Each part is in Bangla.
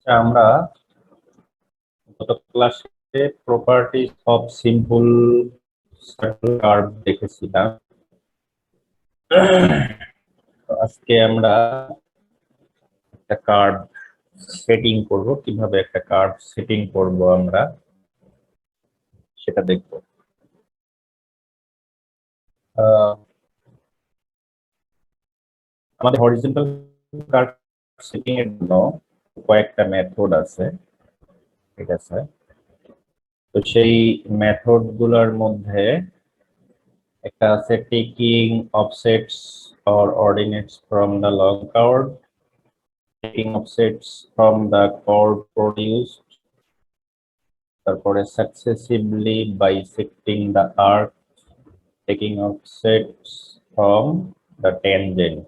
আমরা গত ক্লাসে properties of simple circle curve দেখেছিলাম। আজকে আমরা একটা কার্ভ সেটিং করব, কিভাবে একটা কার্ভ সেটিং করব আমরা সেটা দেখব। আমাদের হরিজন্টাল কার্ভ সেটিং এর জন্য কয়েকটা মেথড আছে, ঠিক আছে? তো সেই মেথড গুলোর মধ্যে একটা আছে taking offsets or ordinates from the long curve, taking offsets from the chord produced, তারপরে successively bisecting the arc, taking offsets from the tangent।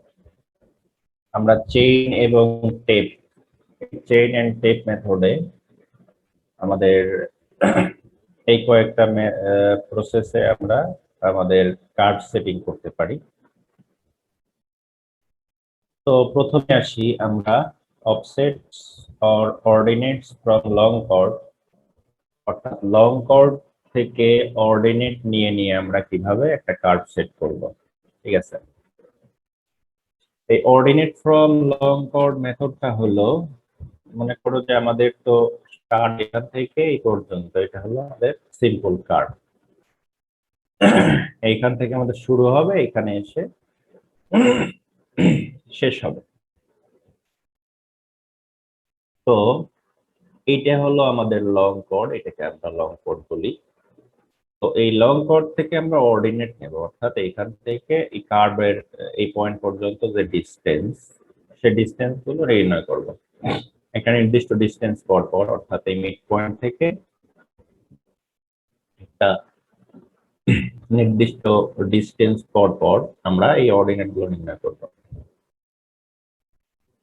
আমরা চেইন এবং টেপ, চেইন এন্ড টেপ মেথডে আমাদের এই কয়েকটা প্রসেসে আমরা আমাদের কার্ভ সেটিং করতে পারি। তো প্রথমে আসি আমরা অফসেটস or ordinates from long cord, অর্থাৎ লং কর্ড থেকে অর্ডিনেট নিয়ে নিয়ে আমরা কিভাবে একটা কার্ভ সেট করব, ঠিক আছে? এই অর্ডিনেট ফ্রম লং কর্ড মেথডটা হলো, মনে করো যে আমাদের তো কার্ড এখান থেকে এই পর্যন্ত, এটা হলো আমাদের সিম্পল কার্ড। এইখান থেকে আমাদের শুরু হবে, এখানে এসে শেষ হবে। তো এইটা হলো আমাদের লং কর্ড, এটাকে আমরা লং কর্ড বলি। তো এই লং কর্ড থেকে আমরা অর্ডিনেট নেব, অর্থাৎ এখান থেকে এই কার্ভের এই পয়েন্ট পর্যন্ত যে ডিসটেন্স, সেই ডিসটেন্স গুলো নির্ণয় করব। একটা নির্দিষ্ট ডিসটেন্স পর পর, অর্থাৎ এই মিড পয়েন্ট থেকে একটা নির্দিষ্ট ডিসটেন্স পর পর আমরা এই অর্ডিনেট গুলো নির্ণয় করব।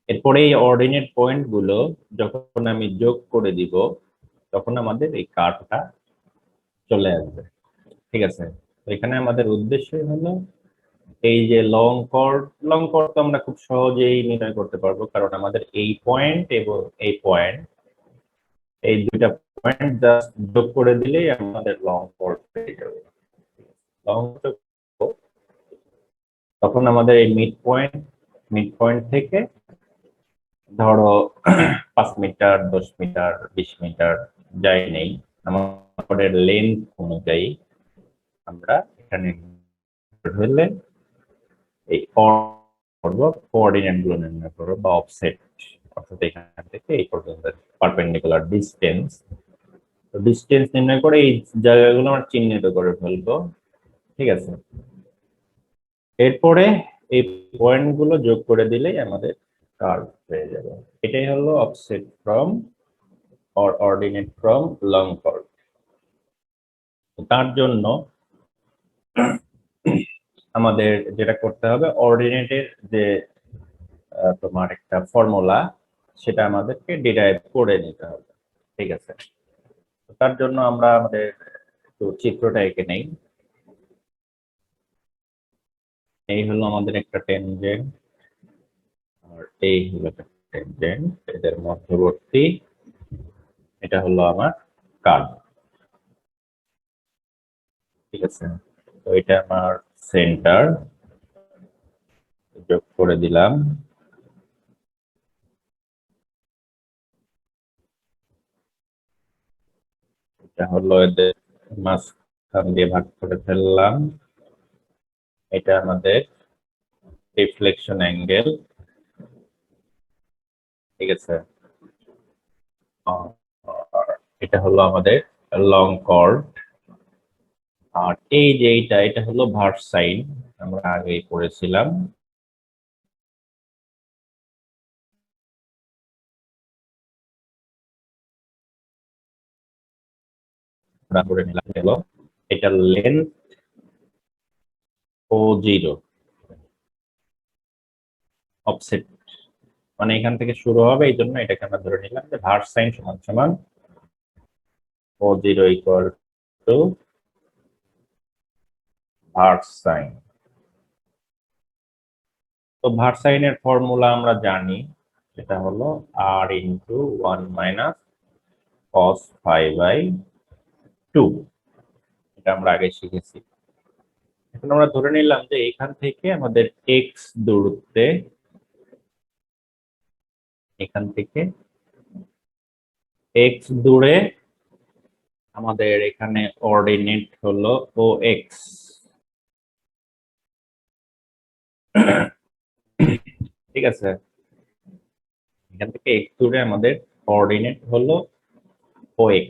এরপরে এই অর্ডিনেট পয়েন্ট গুলো যখন আমি যোগ করে দিব, তখন আমাদের এই কার্ভটা চলে আসবে, ঠিক আছে? তো এখানে আমাদের উদ্দেশ্য হলো এই যে লং কর্ড তো আমরা খুব সহজেই নির্ণয় করতে পারবো, কারণ আমাদের এই পয়েন্ট এবং এই পয়েন্ট, এই দুইটা পয়েন্ট জাস্ট যোগ করে দিলেই আমাদের লং কর্ড পেয়ে যাবে। লং তখন আমাদের এই মিড পয়েন্ট থেকে ধরো 5 মিটার, 10 মিটার, 20 মিটার যাই নেই, আমাদের লেন্থ অনুযায়ী আমরা এখানে হলে এই করবো, কোঅর্ডিনেট গুলো নির্ণয় করবো বা অফসেট, অর্থাৎ এখান থেকে এই পর্যন্ত পারপেন্ডিকুলার ডিসটেন্স। তো ডিসটেন্স নির্ণয় করে এই জায়গাগুলো আমরা চিহ্নিত করে ফেলবো, ঠিক আছে? এরপরে এই পয়েন্ট গুলো যোগ করে দিলেই আমাদের কার্ভ হয়ে যাবে। এটাই হলো offset from or ordinate from long curve. তার জন্য আমাদের যেটা করতে হবে, অর্ডিনেটের যে তোমার একটা ফর্মুলা, সেটা আমাদেরকে ডিরাইভ করে নিতে হবে, ঠিক আছে? তার জন্য আমরা আমাদের একটু চিত্রটা এঁকে নেই। এই হলো আমাদের একটা টেনজেন্ট, আর এই হলো একটা টেনজেন্ট, এদের মধ্যবর্তী এটা হলো আমার কার্ভ, ঠিক আছে? তো এটা আমার সেন্টার, যোগ করে দিলাম। এটা হলো এদের মাঝখান দিয়ে ভাগ করে ফেললাম। এটা আমাদের রিফ্লেকশন অ্যাঙ্গেল, ঠিক আছে? আর এটা হলো আমাদের লং কর্ড। আর এই যে এটা হলো ভার্সাইন, আমরা আগেই পড়েছিলাম। আমরা করে নিলাম হলো এটা লেন্থ ও 0, অফসেট মানে এখান থেকে শুরু হবে, এই জন্য এটাকে আমরা ধরে নিলাম যে ভার্সাইন সমান সমান ও 0 ইকুয়াল টু ভার্সাইন। তো ভার্সাইনের ফর্মুলা আমরা জানি, সেটা হলো r into 1 minus cos phi by 2। এটা আমরা আগে শিখেছি। এখন আমরা ধরে নিলাম যে এখান থেকে আমাদের x দূরত্বে, এখান থেকে x দূরে আমাদের এখানে অর্ডিনেট হলো OX। ঠিক আছে, এখান থেকে x দূরে আমাদের কোঅর্ডিনেট হলো OX।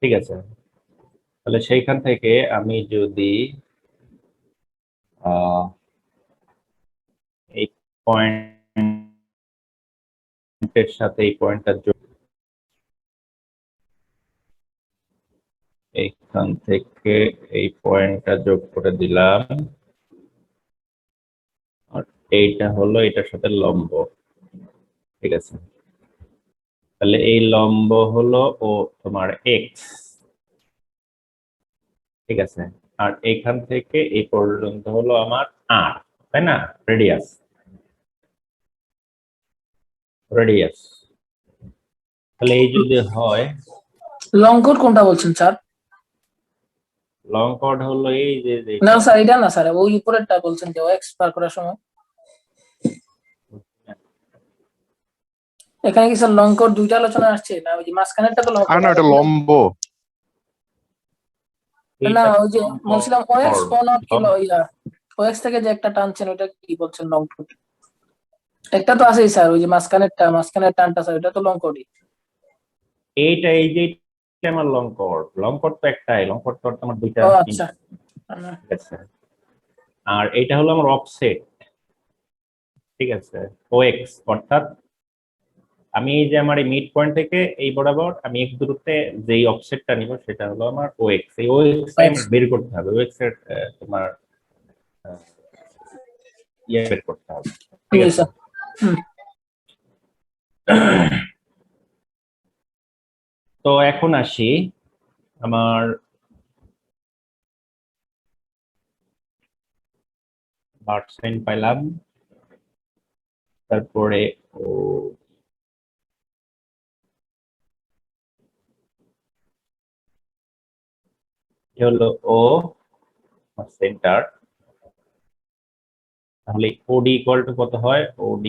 ঠিক আছে, তাহলে সেইখান থেকে আমি যদি এই পয়েন্টের সাথে এই পয়েন্টটা যোগ, এইখান থেকে এই পয়েন্টটা যোগ করে দিলাম, আর এইটা হলো এটার সাথে লম্ব। ঠিক আছে, তাহলে এই লম্ব হলো ও তোমার এক্স। ঠিক আছে, আর এখান থেকে এই পর্যন্ত হলো আমার আর, তাই না, রেডিয়াস। রেডিয়াস তাহলে এই যদি হয়, লং কোড কোনটা বলছেন স্যার? লং কর্ড হলো এই যে না স্যার, এটা না স্যার, ওই উপরেরটা বলছেন যে এক্স পার করার সময়। এখানে কি স্যার লং কোড দুইটা আলোচনা আসছে, না ওই যে মাঝখানেরটা তো লং কোড? না, এটা লম্ব। না, ওই যে বলছিলাম ওএক্স ও নট কি ইয়া, ওএক্স থেকে যে একটা টানছেন ওটা কি বলছেন লং কোড? একটা তো আছেই স্যার, ওই যে মাঝখানের টানটা স্যার, ওটা তো লং কোডই। এইটা এই যে আমার লং কর্ড, লং কর্ড তো একটাই, লং কর্ড তো আমার দুইটা। ও আচ্ছা, ঠিক আছে, আর এটা হলো আমার অফসেট। ঠিক আছে, OX, অর্থাৎ আমি এই যে আমার এই মিড পয়েন্ট থেকে এই বরাবর আমি x দূরত্বে যেই অফসেটটা নিব সেটা হলো আমার OX। এই OX টাই আমার বের করতে হবে, OX এর তোমার ইয়ে বের করতে হবে। ঠিক আছে, তো এখন আসি আমার বার্ড সাইন পাইলাম, তারপরে ও হলো ও সেন্টার। তাহলে OD ইকুয়াল টু কত হয়? OD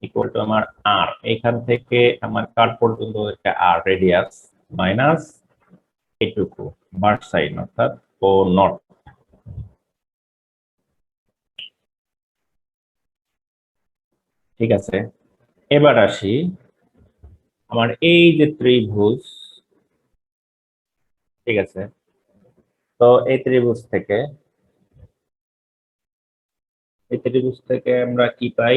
ইকুয়াল টু আমার আর, এখান থেকে আমার কার পর্যন্ত একটা আর রেডিয়াস মাইনাস এটুকু বার্ড সাইন অর্থাৎ ও নট। ঠিক আছে, এবার আসি আমার এই যে ত্রিভুজ। ঠিক আছে, তো এই ত্রিভুজ থেকে আমরা কি পাই?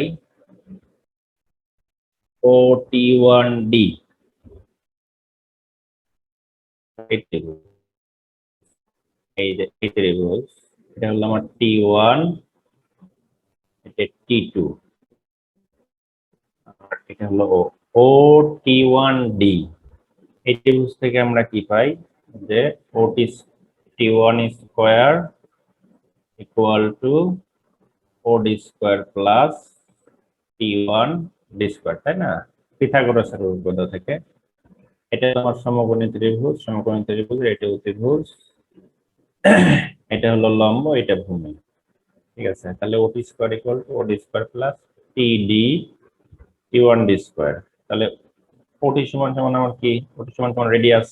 OT1D। এই যে এই ত্রিভুজ, এটা হলো আমার T1, এটা T2, আর এটা হলো OT1D। এই ত্রিভুজ থেকে আমরা কি পাই? যে T1 square equal to OD square plus T1D square, তাই না, পিথাগোরাসের উপপাদ্য থেকে। এটা আমার সমকোণী ত্রিভুজ, এটা ত্রিভুজ, এটা হলো লম্ব, এটা ভূমি। ঠিক আছে, তাহলে OT square equal to OD square plus T1D square. তাহলে OT সমান সমান আমার কি? OT সমান সমান রেডিয়াস।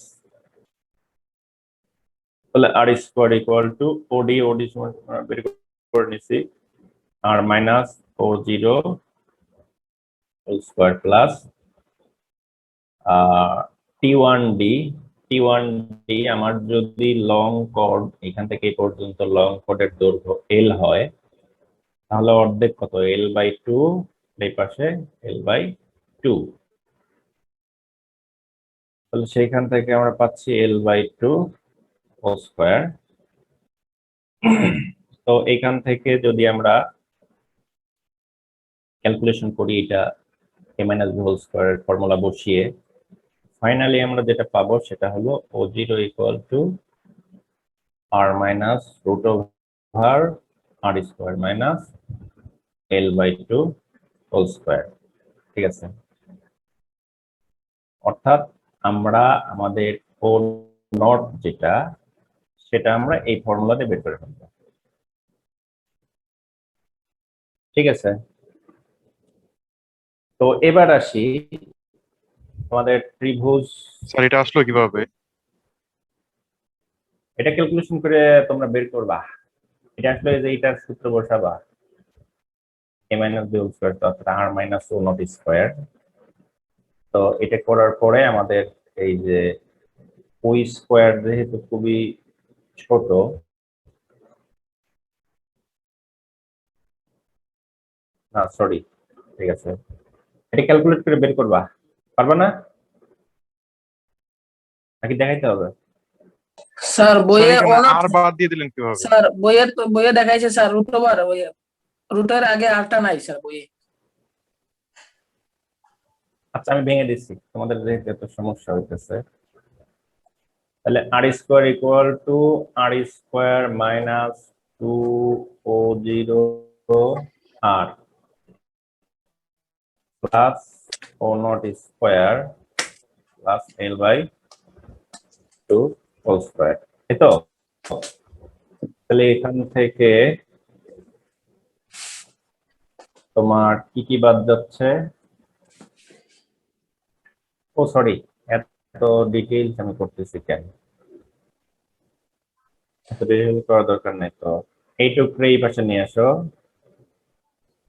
তাহলে R square equal to OD সমান বের করে নিছি, R minus O0 whole square plus T1D আমার যদি লং কর্ড এখান থেকে এই পর্যন্ত লং কর্ডের দৈর্ঘ্য L হয়, তাহলে অর্ধেক কত? L/2, এই পাশে L/2। তাহলে সেইখান থেকে আমরা পাচ্ছি L/2 হোল স্কোয়ার। তো এখান থেকে যদি আমরা ক্যালকুলেশন করি, এটা a মাইনাস b হোল স্কোয়ারের ফর্মুলা বসিয়ে ফাইনালি আমরা যেটা পাবো সেটা হলো O0 equal to R minus √/, R square minus L/2 whole square. ঠিক আছে, অর্থাৎ আমরা আমাদের ও নট যেটা, সেটা আমরা এই ফর্মুলাতে বের করে ফেলবো। ঠিক আছে, তো এবার আসি আমাদের ত্রিভুজ। স্যার এটা আসলো কিভাবে? এটা ক্যালকুলেশন করে তোমরা বের করবা। এটা আসলে যে এটার সূত্র বসাবা, a minus b whole square অর্থাৎ r minus O naught square. তো এটা করার পরে আমাদের এই যে ও স্কয়ার যেহেতু খুবই ছোট, না সরি, ঠিক আছে, এটা ক্যালকুলেট করে বের করবা, পারবা না নাকি দেখাইতে হবে? স্যার স্যার বইয়ে এখানে অনাথ আর বাদ দিয়ে দিলেন কিভাবে? স্যার বইয়ে দেখাইছে স্যার রুট ওভার রুটের আগে আরটা নাই স্যার বইয়ে। আচ্ছা আমি ভেঙে দিচ্ছি, তোমাদের যেহেতু এত সমস্যা হইতেছে। তাহলে R square equal to R square minus 2o R plus O not square plus L/2 whole square, এই তো। তাহলে এখান থেকে তোমার কি কি বাদ যাচ্ছে? ও সরি, এত ডিটেইলস আমি করতেছি কেন? এত ডিটেইলস করার দরকার নেই তো। এইটুকু এই পাশে নিয়ে আসো,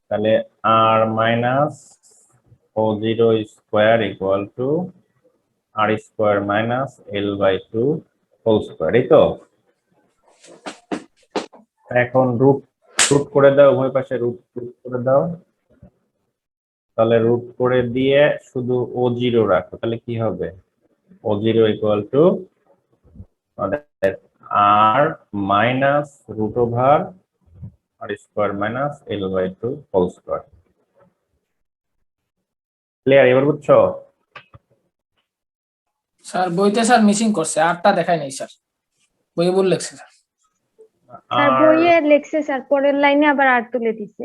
তাহলে আর মাইনাস ও0 square equal to R square minus L/2 whole square, এই তো। এখন রুট রুট করে দাও, উভয় পাশে রুট রুট করে দাও। তাহলে রুট করে দিয়ে শুধু ও0 রাখো, তাহলে কি হবে? ও0 ইকুয়াল টু আমাদের R minus root over R square minus L/2 whole square. Clear, এবার বুঝছো? স্যার বইতে স্যার মিসিং করছে, আরটা দেখাই নাই স্যার, বইয়ে ভুল লেখছে স্যার। স্যার আর বইয়ে লেখছে স্যার, পরের লাইনে আবার আর তুলে দিছে।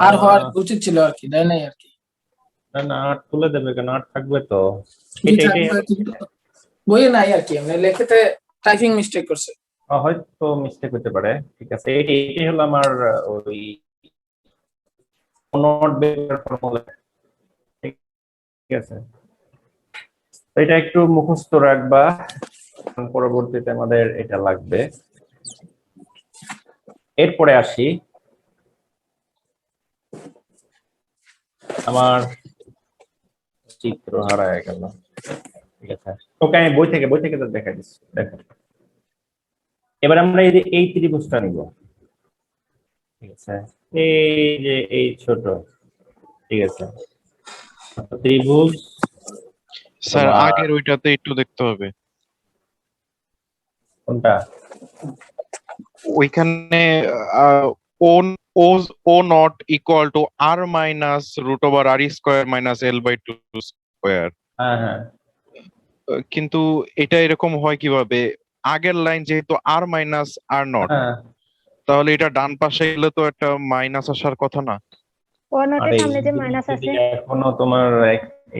আর হওয়ার উচিত ছিল আর কি, দেয় নাই আর কি। না না, আর তুলে দেবে কেন? আর থাকবে তো। জি এটা থাকবে, কিন্তু বইয়ে নাই আর কি, মানে লেখাতে টাইপিং মিস্টেক করছে। হয়তো মিস্টেক হতে পারে। ঠিক আছে, এটাই হলো আমার ওই নোট বের ফর্মুলা। ঠিক আছে, তো এটা একটু মুখস্থ রাখবা, কারণ পরবর্তীতে আমাদের এটা লাগবে। এরপরে আসি আমার চিত্র হারায় গেল। ঠিক আছে, ওকে আমি বই থেকে তো দেখা দিচ্ছি, দেখো। এবার আমরা এই যে এই ত্রিভুজটা নিব। ঠিক আছে, এই যে এই ছোট, ঠিক আছে, ত্রিভুজ স্যার তোমার আগের ওইটাতে একটু দেখতে হবে। কোনটা? ওইখানে O O O not equal to R minus root over R square minus L/2 square, হ্যাঁ হ্যাঁ কিন্তু এটা এরকম হয় কিভাবে? আগের লাইন যেহেতু আর মাইনাস আর নট, হ্যাঁ, তাহলে এটা ডান পাশে গেলে তো একটা মাইনাস আসার কথা না? ও নটের আরে সামনে যে মাইনাস যদি আছে। এখনো তোমার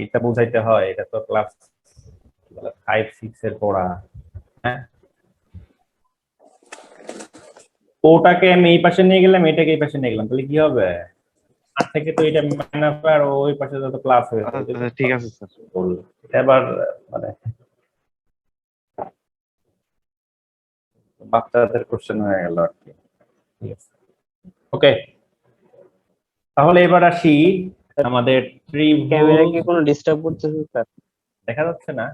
এইটা বুঝাইতে হয়, এটা তো ক্লাস 5-6 এর পড়া। হ্যাঁ, ওটাকে আমি এই পাশে নিয়ে গেলাম, এটাকে এই পাশে নিয়ে গেলাম, তাহলে কি হবে? আর থেকে তো এটা মাইনাস আর ওই পাশে যত প্লাস হয়েছে, আচ্ছা, ঠিক আছে স্যার। এটা এবার মানে বাচ্চাদের কোশ্চেন হয়ে গেল আর কি। ঠিক আছে, ওকে, তাহলে এবার আসি আমাদের ক্যামেরা ত্রিভুজ। কি কোনো ডিস্টার্ব করতেছে স্যার? দেখা যাচ্ছে না?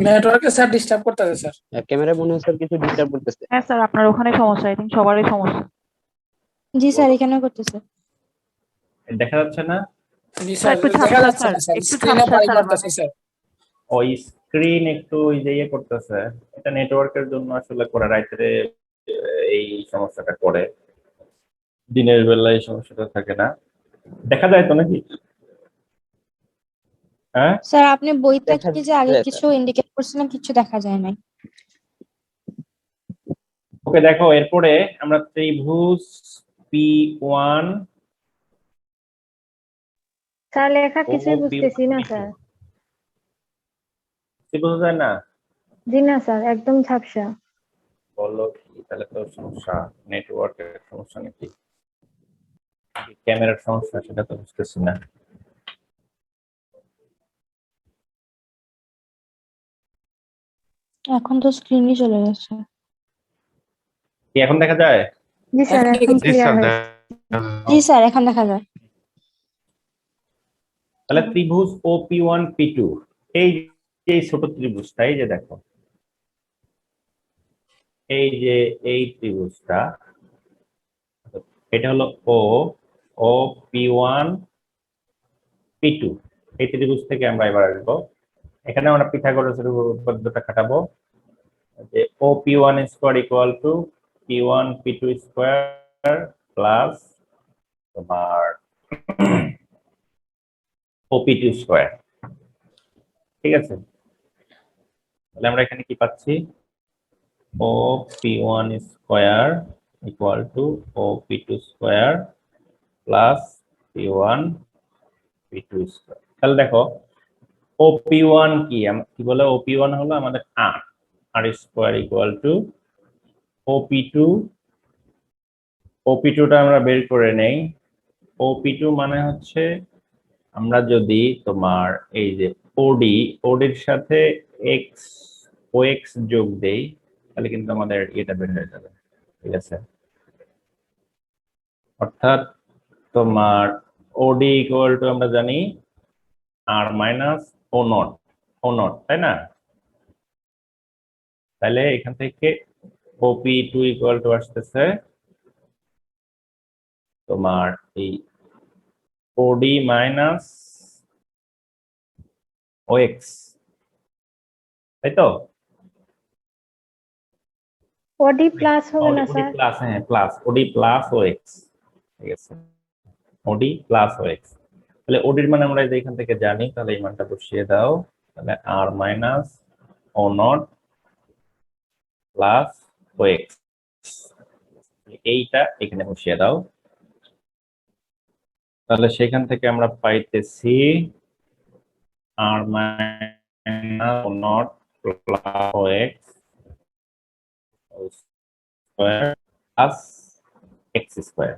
নেটওয়ার্কে স্যার ডিস্টার্ব করতেছে স্যার। ক্যামেরা মনে হয় স্যার কিছু ডিস্টার্ব করতেছে। হ্যাঁ স্যার, আপনার ওখানে সমস্যা, আই থিঙ্ক সবারই সমস্যা। জি স্যার, এখানেও করতেছে। দেখা যাচ্ছে না? জি স্যার স্যার, একটু দেখা ঝাপসা যাচ্ছে স্যার, না স্যার, একটু স্ক্রিনে ঝাপসা পানি স্যার মারতেছে স্যার। ওই স্ক্রিন একটু ওই যে ইয়ে করতেছে, এটা নেটওয়ার্কের জন্য আসলে করে, রাইতে এই সমস্যাটা করে, দিনের বেলায় এই সমস্যাটা থাকে না। দেখা যায় তো নাকি? হ্যাঁ, স্যার আপনি বইটা দেখা কি যে আগে যায় কিছু ইন্ডিকেট করছিলেন, কিছু দেখা যায় নাই। ওকে দেখো এরপরে আমরা ত্রিভুজ P1 স্যার লেখা ও কিছুই P1 বুঝতেছি না P2 স্যার। কি বোঝা যায় না? জি না স্যার, একদম ঝাপসা। বলো কি, তাহলে তো সমস্যা, নেটওয়ার্কের সমস্যা নাকি ক্যামেরার সমস্যা, সেটা তো বুঝতেছি না। এখন তো স্ক্রিনই চলে গেছে। কি এখন দেখা যায়? জি স্যার, এখন এখন জি ক্লিয়ার স্যার হয়েছে। জি স্যার, এখন দেখা যায়। তাহলে ত্রিভুজ OP1 P2, এই যে এই ছোট ত্রিভুজটা, এই যে দেখো, এই যে এই ত্রিভুজটা, এটা হলো ও P1 P2, এই ত্রিভুজ থেকে আমরা এবার আসবো। এখানে আমরা পিথাগোরাসের উপপাদ্যটা খাটাবো যে OP1 square equal to P1 P2 square plus তোমার OP2 স্কয়ার। ঠিক আছে, তাহলে আমরা এখানে কি পাচ্ছি? OP1 square equal to OP2 square plus P1 P2 square. তাহলে দেখো OP1 কি বলে? OP1 হলো আমাদের r square equal to OP2। OP2টা আমরা বের করে নেই। OP2 মানে হচ্ছে, আমরা যদি তোমার এই যে ওডির সাথে এক্স OX যোগ দেই, তাহলে কিন্তু আমাদের এটা বের হয়ে যাবে। ঠিক আছে, অর্থাৎ তোমার ওডি ইকুয়াল টু আমরা জানি r মাইনাস ও নট, তাই না? তাহলে এখান থেকে OP2 ইকুয়াল টু আসতেছে তোমার এই ওডি মাইনাস OX, তাই তো? ওডি প্লাস হবে না ওডি স্যার? প্লাস, হ্যাঁ প্লাস, ওডি প্লাস OX। ঠিক আছে, ওডি প্লাস OX। তাহলে ওডির মান আমরা এখান থেকে জানি, তাহলে এই মানটা বসিয়ে দাও। তাহলে r মাইনাস ও0 প্লাস OX, এইটা এখানে বসিয়ে দাও। তাহলে সেখান থেকে আমরা পাইতেছি r মাইনাস ও0 plus OX square plus x square.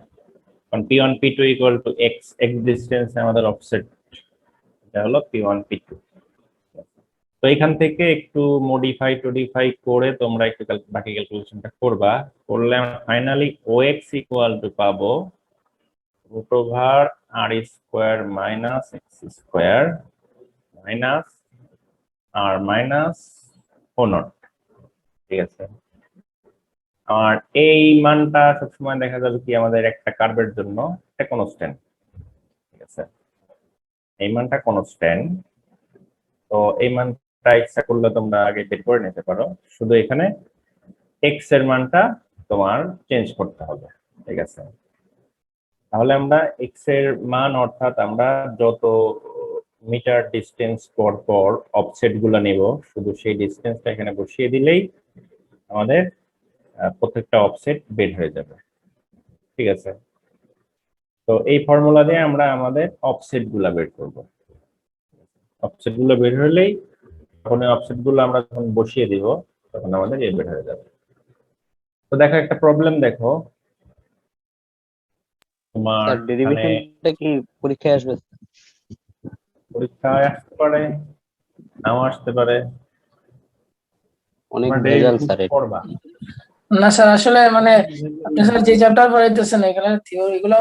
কারণ P1 P2 equal to x distance আমাদের অফসেট, এটা হলো P1 P2। তো এখান থেকে একটু মডিফাই করে তোমরা একটু বাকি ক্যালকুলেশনটা করবা, করলে আমরা ফাইনালি OX ইকুয়াল টু পাবো root over r square minus x square minus r minus ও0। ঠিক আছে, আর এই মানটা সবসময় দেখা যাবে কি আমাদের একটা কার্ভের জন্য একটা কনস্ট্যান্ট। ঠিক আছে, এই মানটা কনস্ট্যান্ট। তো এই মানটা ইচ্ছা করলে তোমরা আগে বের করে নিতে পারো, শুধু এখানে এক্স এর মানটা তোমার চেঞ্জ করতে হবে। ঠিক আছে, তাহলে আমরা এক্স এর মান, অর্থাৎ আমরা যত মিটার ডিস্টেন্স পর পর অফসেট গুলা নিব, শুধু সেই ডিস্টেন্সটা এখানে বসিয়ে দিলেই আমাদের প্রত্যেকটা অফসেট বের হয়ে যাবে। ঠিক আছে, তো এই ফর্মুলা দিয়ে আমরা আমাদের অফসেট গুলা বের করব। অফসেট গুলো বের হলেই, তখন এই অফসেট গুলো আমরা যখন বসিয়ে দিব, তখন আমাদের এ বের হয়ে যাবে। তো দেখো একটা প্রবলেম, দেখো তোমার স্যার এখানে ডেরিভেশনটা কি পরীক্ষায় আসবে? পরীক্ষায় আসতে পারে, নাও আসতে পারে। অনেক তোমরা ভেজাল derivation স্যার এটা। করবা। না স্যার, আসলে মানে আপনি স্যার যে চ্যাপ্টার পড়াইতেছেন এখানে থিওরি গুলো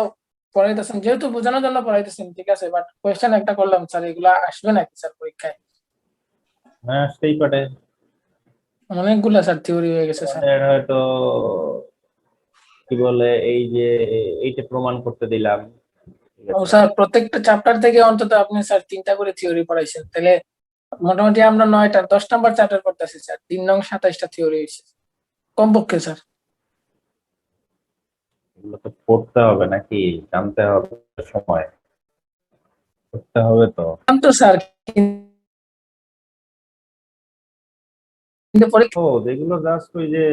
পড়াইতেছেন, যেহেতু বোঝানোর জন্য পড়াইতেছেন, ঠিক আছে, বাট কোয়েশ্চেন একটা করলাম স্যার, এগুলা আসবে নাকি স্যার পরীক্ষায়? হ্যাঁ, আসতেই পারে। অনেকগুলা স্যার থিওরি হয়ে গেছে স্যার। আমাদের হয়তো কি বলে, এই যে এইটা প্রমাণ করতে দিলাম। ঠিক ও আছে, স্যার, প্রত্যেকটা চ্যাপ্টার থেকে অন্তত আপনি স্যার 3টা করে থিওরি পড়াইছেন, তাহলে মোটামুটি আমরা 10 নাম্বার চ্যাপ্টার করতেছি স্যার, 3 নং 27টা থিওরি হয়েছে কমপক্ষে স্যার। এগুলো তো পড়তে হবে নাকি, জানতে হবে, সময় করতে হবে তো। তো স্যার কিন্তু পরীক্ষা ও যেগুলো জাস্ট ওই যে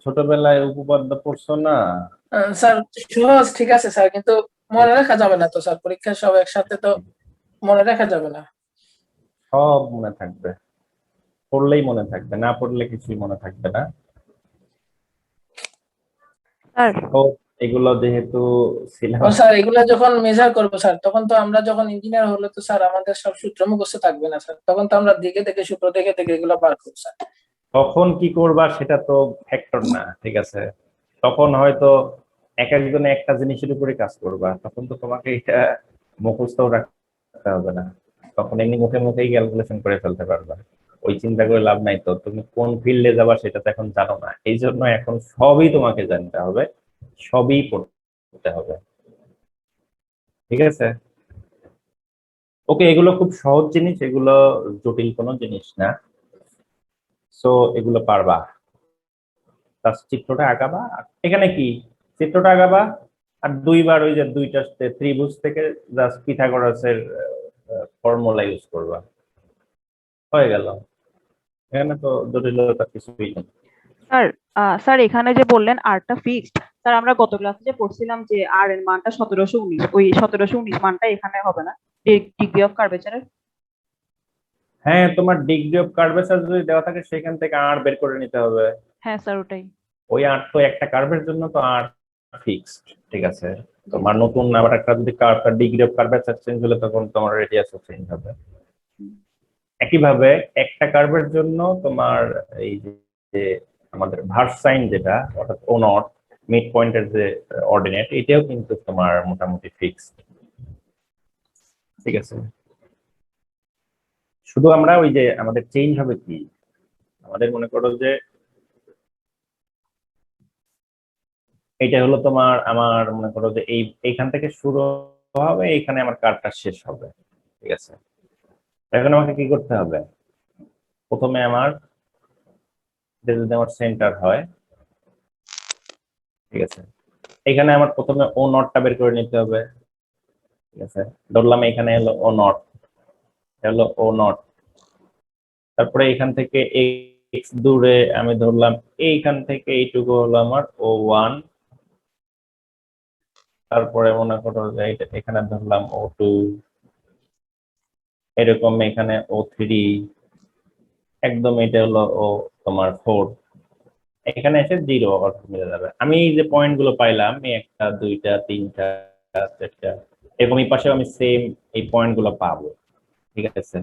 ছোটবেলায় উপপাদ্য পড়ছো না? স্যার সহজ ঠিক আছে স্যার, কিন্তু মনে রাখা যাবে না তো স্যার, পরীক্ষা সব একসাথে তো মনে রাখা যাবে না। সব মনে থাকবে, পড়লেই মনে থাকবে, না পড়লে কিছুই মনে থাকবে না। স্যার তো এগুলো যেহেতু ও সিলেবাস, স্যার এগুলা যখন মেজার করবো স্যার, তখন তো আমরা যখন ইঞ্জিনিয়ার হলে তো স্যার আমাদের সব সূত্র মুখস্থ থাকবে না স্যার, তখন তো আমরা দেখে দেখে সূত্র দেখে দেখে এগুলো বার করবো স্যার। তখন কি করবা সেটা তো ফ্যাক্টর না, ঠিক আছে? তখন হয়তো এক একজনে একটা জিনিসের উপরে কাজ করবা, তখন তো তোমাকে এটা মুখস্থ রাখতে হবে না, তখন এমনি মুখে মুখেই ক্যালকুলেশন করে ফেলতে পারবা। ওই চিন্তা করে লাভ নাই, তো তুমি কোন ফিল্ডে যাবা সেটা তো এখন জানো না, এই জন্য এখন সবই তোমাকে জানতে হবে, সবই পড়তে হবে, ঠিক আছে? ওকে, এগুলো খুব সহজ জিনিস, এগুলো জটিল কোনো জিনিস না। সো এগুলো পারবা, তার চিত্রটা আঁকাবা, আর এখানে কি চিত্রটা আঁকাবা, আর দুইবার ওই যে দুইটা ত্রিভুজ থেকে জাস্ট পিথাগোরাসের ফর্মুলা ইউজ করবা, হয়ে গেল। এখানে তো জটিলতা কিছুই নেই। স্যার স্যার এখানে যে বললেন আরটা ফিক্সড, স্যার আমরা গত ক্লাসে যে পড়ছিলাম যে আর এর মানটা 1719, ওই 1719 মানটা এখানে হবে না ডিগ্রি অফ কার্ভেচারের? হ্যাঁ, তোমার ডিগ্রি অফ কার্ভেচার যদি দেওয়া থাকে সেখান থেকে আর বের করে নিতে হবে। হ্যাঁ স্যার ওটাই। ওই আর তো একটা কার্ভের জন্য তো আর ফিক্সড, ঠিক আছে? জি তোমার নতুন আবার একটা যদি ডিগ্রি অফ কার্ভেচার চেঞ্জ হলে তখন তোমার রেডিয়াসও চেঞ্জ হবে। একইভাবে একটা কার্ভের জন্য তোমার এই যে আমাদের ভার্স সাইন যেটা, অর্থাৎ ও নট, মিড পয়েন্টের যে অর্ডিনেট, এটাও কিন্তু তোমার মোটামুটি ফিক্সড, ঠিক আছে? শুধু আমরা ওই যে আমাদের চেঞ্জ হবে কি, আমাদের মনে করো যে এটা হলো তোমার, আমার মনে করো যে এইখান থেকে শুরু হবে, এইখানে আমার কার্ভটা শেষ হবে, ঠিক আছে? এখন আমাকে কি করতে হবে, প্রথমে আমার এটা যদি আমার সেন্টার হয়, ঠিক আছে, এখানে আমার প্রথমে ও নটটা বের করে নিতে হবে, ঠিক আছে? ধরলাম এখানে হলো ও নট, হলো ও নট, তারপরে এখান থেকে এক্স দূরে আমি ধরলাম এইখান থেকে এইটুকু হলো আমার ও ওয়ান, তারপরে মনে করো যে এখানে ধরলাম ও টু, এরকম এখানে ও থ্রি, একদম এটা হলো ও তোমার ফোর, এখানে এসে জিরো আবার মিলে যাবে। আমি এই যে পয়েন্ট গুলো পাইলাম, এই একটা দুইটা তিনটা চারটা, এরকম এই পাশেও আমি সেম এই পয়েন্ট গুলো পাবো, ঠিক আছে?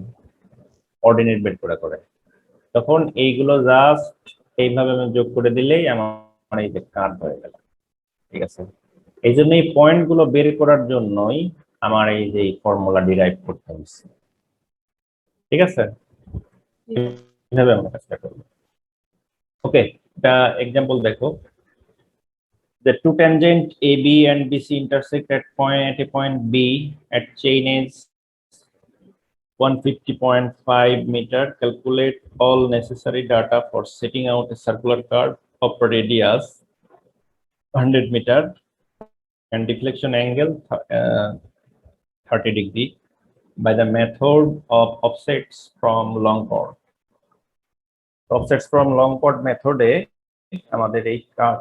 অর্ডিনেট বের করে করে তখন এইগুলো জাস্ট এইভাবে আমি যোগ করে দিলেই আমার এই যে কার্ভ হয়ে গেল, ঠিক আছে? এই জন্য এই পয়েন্ট গুলো বের করার জন্যই আমার এই যে ফর্মুলা ডিরাইভ করতে হচ্ছে, ঠিক আছে? এইভাবে আমরা কাজটা করবো। ওকে, এটা এক্সাম্পল দেখো, the two tangent AB and BC intersect at a point B at chain is 150.5 meter. Calculate all necessary data for setting out a circular curve of radius 100 meter and deflection angle 30 degree by the method of offsets from long chord. Offsets from long chord method এ আমাদের এই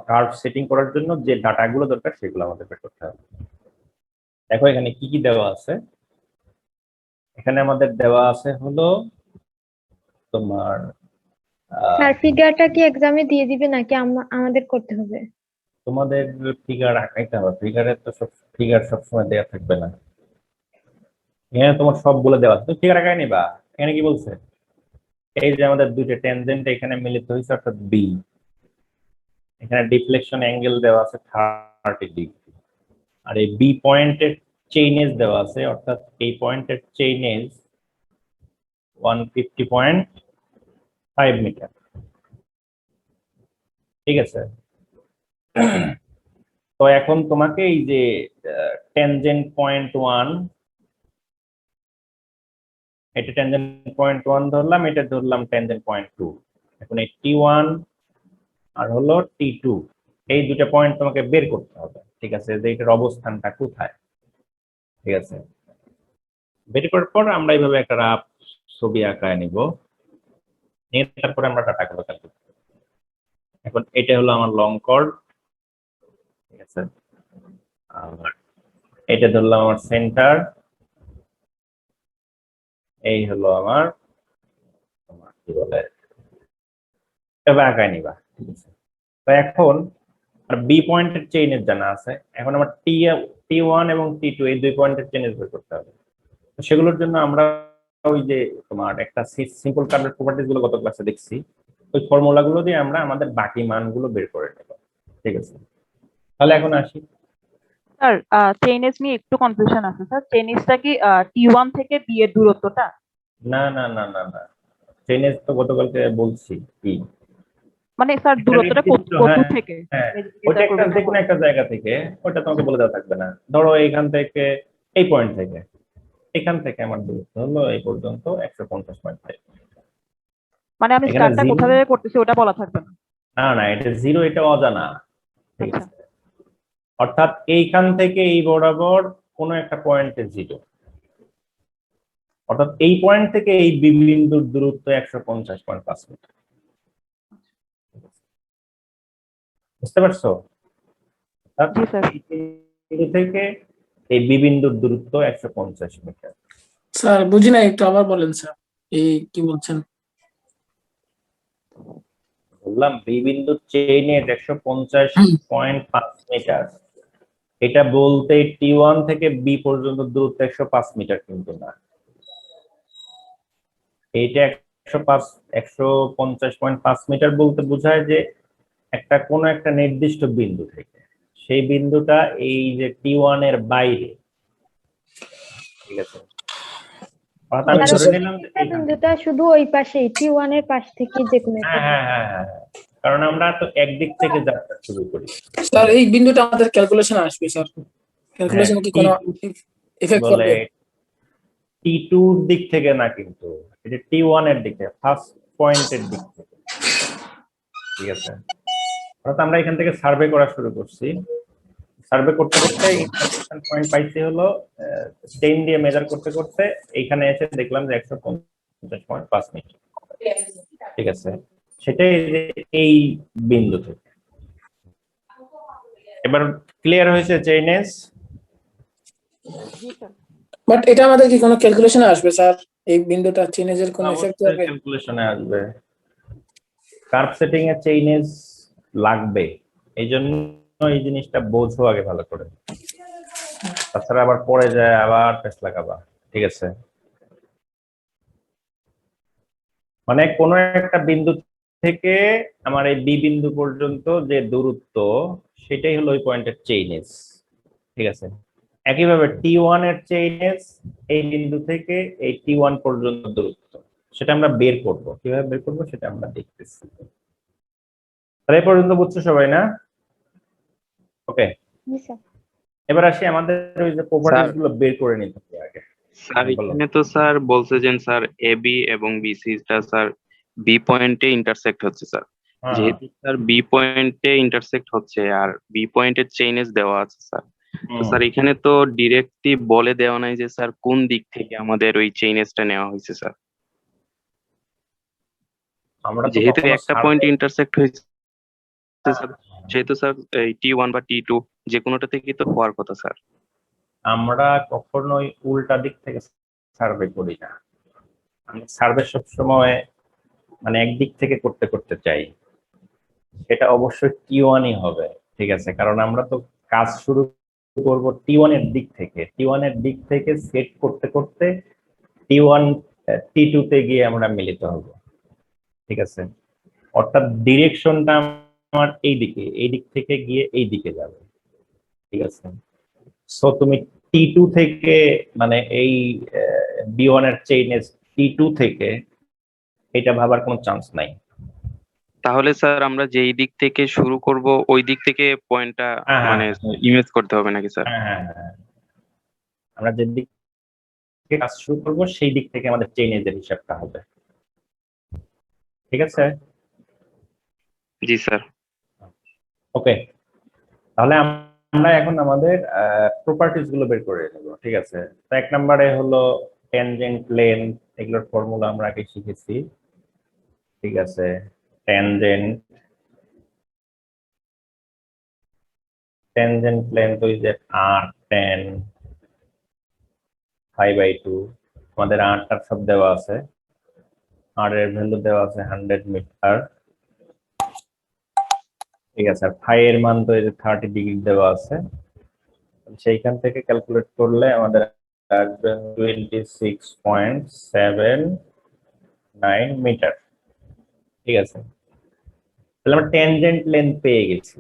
কার্ভ সেটিং করার জন্য যে ডাটাগুলো দরকার সেগুলো আমাদের বের করতে হবে। দেখো এখানে কি কি দেওয়া আছে, এখানে আমাদের দেওয়া আছে হলো তোমার স্যার ফিগারটা কি এক্সামে দিয়ে দিবে নাকি আমাদের করতে হবে? তোমাদের ফিগার আঁকাইতে হবে, ফিগারের তো সব ফিগার সবসময় দেওয়া থাকবে না, এখানে তোমার সবগুলো দেওয়া আছে, তুমি ফিগার আঁকাই নিবা। এখানে কি বলছে, এই যে আমাদের দুইটা ট্যানজেন্ট এখানে মিলিত হয়েছে অর্থাৎ বি, এখানে ডিফ্লেকশন অ্যাঙ্গেল দেওয়া আছে 30 ডিগ্রি, আর এই বি পয়েন্টের চেইনেজ দেওয়া আছে, অর্থাৎ এই পয়েন্টের চেইনেজ 150.5 মিটার, ঠিক আছে? তো এখন তোমাকে এই যে ট্যানজেন্ট পয়েন্ট ওয়ান, এটা ট্যানজেন্ট পয়েন্ট ওয়ান ধরলাম, এটা ধরলাম ট্যানজেন্ট পয়েন্ট টু, এখন এই টি ওয়ান আর হলো টি টু, এই দুটো পয়েন্ট তোমাকে বের করতে হবে, ঠিক আছে? যে এটার অবস্থানটা কোথায়, ঠিক আছে? বের করার পর আমরা এইভাবে একটা রাফ ছবি আঁকায় নিব, নিয়ে তারপরে আমরা ডাটাগুলো ক্যালকুলেট করব। এখন এটা হলো আমার লং কর্ড, ঠিক আছে, আর এটা ধরলাম আমার সেন্টার, এই হলো আমার তোমার কি বলে এবার আঁকায় নিবা, ঠিক আছে। তো এখন আর বি পয়েন্টের চেইনের জানা আছে, এখন আমার টি1 এবং টি2 এই 2 পয়েন্টের চেইনের বের করতে হবে। তো সেগুলোর জন্য আমরা ওই যে তোমার একটা সিম্পল কার্ভের প্রপার্টিজ গুলো গত ক্লাসে দেখছি, ওই ফর্মুলা গুলো দিয়ে আমরা আমাদের বাকি মানগুলো বের করে নেব, ঠিক আছে। তাহলে এখন আসি। স্যার চেইনেজ নিয়ে একটু কনফিউশন আছে স্যার। চেইনেজটা কি T1 থেকে B এর দূরত্বটা? না না না না না, চেইনের তো গতকালকে বলছি কি, মানে স্যার একটা দূরত্বটা নির্দিষ্ট, কত হ্যাঁ থেকে? হ্যাঁ, এটা ওইটা একটা করবেন না? যে কোনো একটা জায়গা থেকে, ওটা তোমাকে বলে দেওয়া থাকবে না। ধরো এইখান থেকে, এই পয়েন্ট থেকে, এখান থেকে আমার দূরত্ব হলো এই পর্যন্ত 150.5। মানে আমি এখানে স্টার্টটা জিরো, কোথা থেকে করতেছি ওটা বলা থাকবে না? না না, এটা জিরো, এটা অজানা, ঠিক আচ্ছা আছে। অর্থাৎ এইখান থেকে এই বরাবর কোনো একটা পয়েন্টে জিরো, অর্থাৎ এই পয়েন্ট থেকে এই বিন্দুর দূরত্ব 150.5 মিটার। বুঝতে পারছো? অর্থাৎ জি স্যার। এই বিন্দু থেকে এই বিন্দুর দূরত্ব 150 মিটার। স্যার বুঝি না, একটু আবার বলেন স্যার, এই কি বলছেন? বললাম বি বিন্দুর চেইনের 150.5 মিটার, এটা বলতে টি1 থেকে বি পর্যন্ত দূরত্ব 105 মিটার কিন্তু না, এইটা 150.5 মিটার বলতে বোঝায় যে একটা কোনো একটা নির্দিষ্ট বিন্দু থেকে, সেই বিন্দুটা এই যে টি1 এর বাইরে, ঠিক আছে। অর্থাৎ আমি আচ্ছা ধরে স্যার। নিলাম যে এই বিন্দুটা শুধু ওই পাশেই T1 এর পাশ থেকে যে কোনো একটা হ্যাঁ হ্যাঁ হ্যাঁ হ্যাঁ হ্যাঁ। কারণ আমরা তো একদিক থেকে যাত্রা শুরু করি। স্যার এই বিন্দুটা আমাদের ক্যালকুলেশনে আসবে স্যার, ক্যালকুলেশনে কি কোনো এফেক্ট বলে করবে? টি2 দিক থেকে না, কিন্তু এটা টি1 এর দিকে, ফার্স্ট পয়েন্টের দিক থেকে, ঠিক আছে। অর্থাৎ আমরা এখান থেকে সার্ভে করা শুরু করছি, সার্ভে করতে করতে ইন্টারসেকশন পয়েন্ট পাইছি হলো চেইন দিয়ে মেজার করতে করতে এইখানে এসে দেখলাম যে 150.5 মিটার, ঠিক আছে। সেটাই যে এই বিন্দু থেকে। এবার ক্লিয়ার হয়েছে চেইনেস? জি স্যার। বাট এটা আমাদের কি কোনো ক্যালকুলেশনে আসবে স্যার? এই বিন্দুটা চেইনেজের কোনো এফেক্ট অবশ্যই হবে? ক্যালকুলেশনে আসবে, কার্ভ সেটিং এ চেইনেস লাগবে, এই জন্য এই জিনিসটা বোঝো আগে ভালো করে, তাছাড়া আবার পরে যায় আবার টেস্ট লাগাবা, ঠিক আছে। মানে কোনো একটা বিন্দু থেকে আমার এই বি বিন্দু পর্যন্ত যে দূরত্ব, সেটাই হলো ওই পয়েন্টের চেইনেজ, ঠিক আছে। একইভাবে টি1 এর চেইনেজ এই বিন্দু থেকে এই টি1 পর্যন্ত দূরত্ব, সেটা আমরা বের করব, কিভাবে বের করব সেটা আমরা দেখতেছি। তাহলে এই পর্যন্ত বুঝছো সবাই না? ওকে, জি স্যার। এবার আসি আমাদের ওই যে প্রপার্টিজ গুলো বের করে নিতে হবে আগে। স্যার বলো। এখানে তো স্যার বলছে যে স্যার এ বি এবং বিসি টা স্যার বি পয়েন্টে ইন্টারসেক্ট হচ্ছে স্যার। হ্যাঁ যেহেতু স্যার বি পয়েন্টে ইন্টারসেক্ট হচ্ছে আর বি পয়েন্টের চেইনেজ দেওয়া আছে স্যার, তো স্যার এখানে তো ডিরেক্টলি বলে দেওয়া নাই যে স্যার কোন দিক থেকে আমাদের ওই চেইনেজটা নেওয়া হয়েছে স্যার। আমরা তো যেহেতু কখনো একটা পয়েন্ট ইন্টারসেক্ট হয়েছে স্যার, সেহেতু স্যার এই টি1 বা টি2 যে কোনোটা থেকেই তো হওয়ার কথা স্যার। আমরা কখনোই উল্টা দিক থেকে সার্ভে করি না, আমি সার্ভে সবসময় মানে একদিক থেকে করতে করতে চাই, সেটা অবশ্যই টি1ই হবে, ঠিক আছে। কারণ আমরা তো কাজ শুরু করব টি1 এর দিক থেকে, টি1 এর দিক থেকে সেট করতে করতে টি1 টি2 তে গিয়ে আমরা মিলিত হব, ঠিক আছে। অর্থাৎ ডিরেকশনটা আমার এই দিক থেকে গিয়ে এই দিকে যাবে, ঠিক আছে। সো তুমি টি2 থেকে মানে এই বি1 এর চেইনের টি2 থেকে এটা ভাবার কোনো চান্স নাই। তাহলে স্যার আমরা যেই দিক থেকে শুরু করব ওই দিক থেকে পয়েন্টটা হ্যাঁ হ্যাঁ মানে ইমেজ করতে হবে নাকি স্যার? হ্যাঁ হ্যাঁ হ্যাঁ, আমরা যে দিক থেকে কাজ শুরু করবো সেই দিক থেকে আমাদের চেইনের হিসাবটা হবে, ঠিক আছে। জি স্যার। ওকে, তাহলে আমরা এখন আমাদের প্রপার্টিজ গুলো বের করে নেব, ঠিক আছে। তো 1 নম্বরে হলো ট্যানজেন্ট, লেন্থ, এগুলোর ফর্মুলা আমরা আগে শিখেছি, ঠিক আছে। ট্যানজেন্ট টেনজেন্ট লেন্থ ওই যে r10 π/2, আমাদের r-টার সব দেওয়া আছে, r এর ভ্যালু দেওয়া আছে 100 মিটার, ঠিক আছে। আর ফাই এর মান তো এই যে 30 ডিগ্রি দেওয়া আছে, সেইখান থেকে ক্যালকুলেট করলে আমাদের আসবে 26.79 মিটার, ঠিক আছে। তাহলে আমরা টেনজেন্ট লেন্থ পেয়ে গেছি।